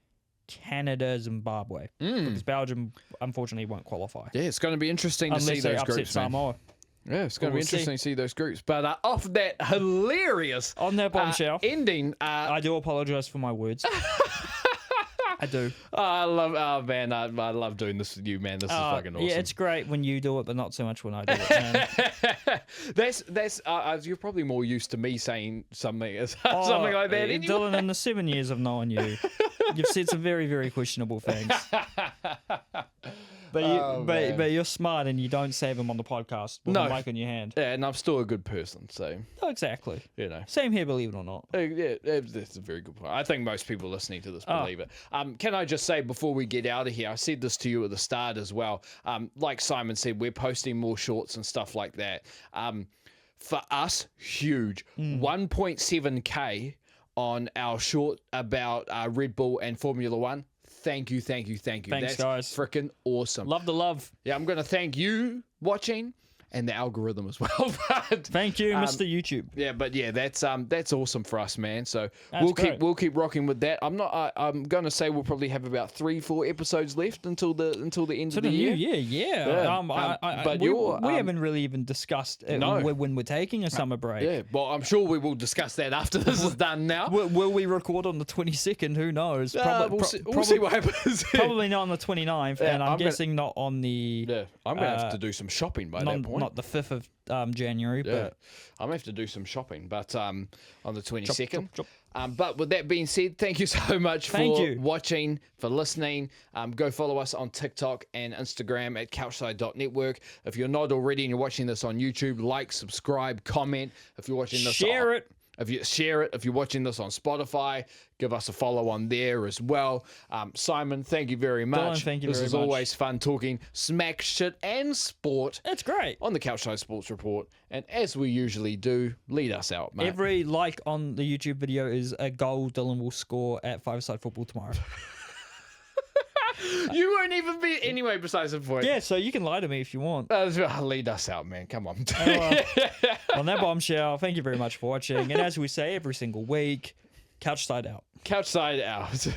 Canada, Zimbabwe. Because Belgium, unfortunately, won't qualify. Yeah, it's going to be interesting to see those groups. Samoa. Yeah, it's going to be we'll see. interesting to see those groups. But off that hilarious On that bombshell, ending, I do apologize for my words. I do. I love doing this with you, man. This is fucking awesome. Yeah, it's great when you do it, but not so much when I do it, man. that's you're probably more used to me saying something something like that. Anyway. Dylan, in the 7 years of knowing you, you've said some very, very questionable things. But you're smart and you don't save them on the podcast with a mic in your hand. Yeah, and I'm still a good person, so Oh, exactly. you know. Same here, believe it or not. Yeah, that's a very good point. I think most people listening to this believe it. Can I just say before we get out of here, I said this to you at the start as well. Like Simon said, we're posting more shorts and stuff like that. For us, huge. 1.7K on our short about Red Bull and Formula One. Thank you. Thanks, That's guys. freaking awesome. Love the love. Yeah, I'm going to thank you watching and the algorithm as well. But, Thank you, Mr. YouTube. yeah, but yeah, that's awesome for us, man. So That's great. we'll keep rocking with that. I'm going to say we'll probably have about 3-4 episodes left until the end To of the the new year. year, yeah. But we haven't really even discussed No. when we're taking a summer break. Yeah, well, I'm sure we will discuss that after this is done now. Will we record on the 22nd? Who knows? We'll see what happens. Probably not on the 29th, Yeah, and I'm I'm gonna- guessing not on the Yeah, I'm going to have to do some shopping by that point. not the 5th of January. Yeah, But I'm going to have to do some shopping, but on the 22nd. chop. But with that being said, thank you so much Thank for you. watching, for listening. Go follow us on TikTok and Instagram at couchside.network. If you're not already and you're watching this on YouTube, like, subscribe, comment. If you're watching this share it. If you share it, if you're watching this on Spotify, give us a follow on there as well. Simon, thank you very much. Thank you this very is much. always fun talking smack shit and sport It's great. on the CouchSide Sports Report. And as we usually do, lead us out, mate. Every like on the YouTube video is a goal Dylan will score at five-a-side football tomorrow. You won't even be anyway besides the point. Yeah, so you can lie to me if you want. Lead us out, man. Come on. On that bombshell, thank you very much for watching. And as we say every single week, couch side out. CouchSide out.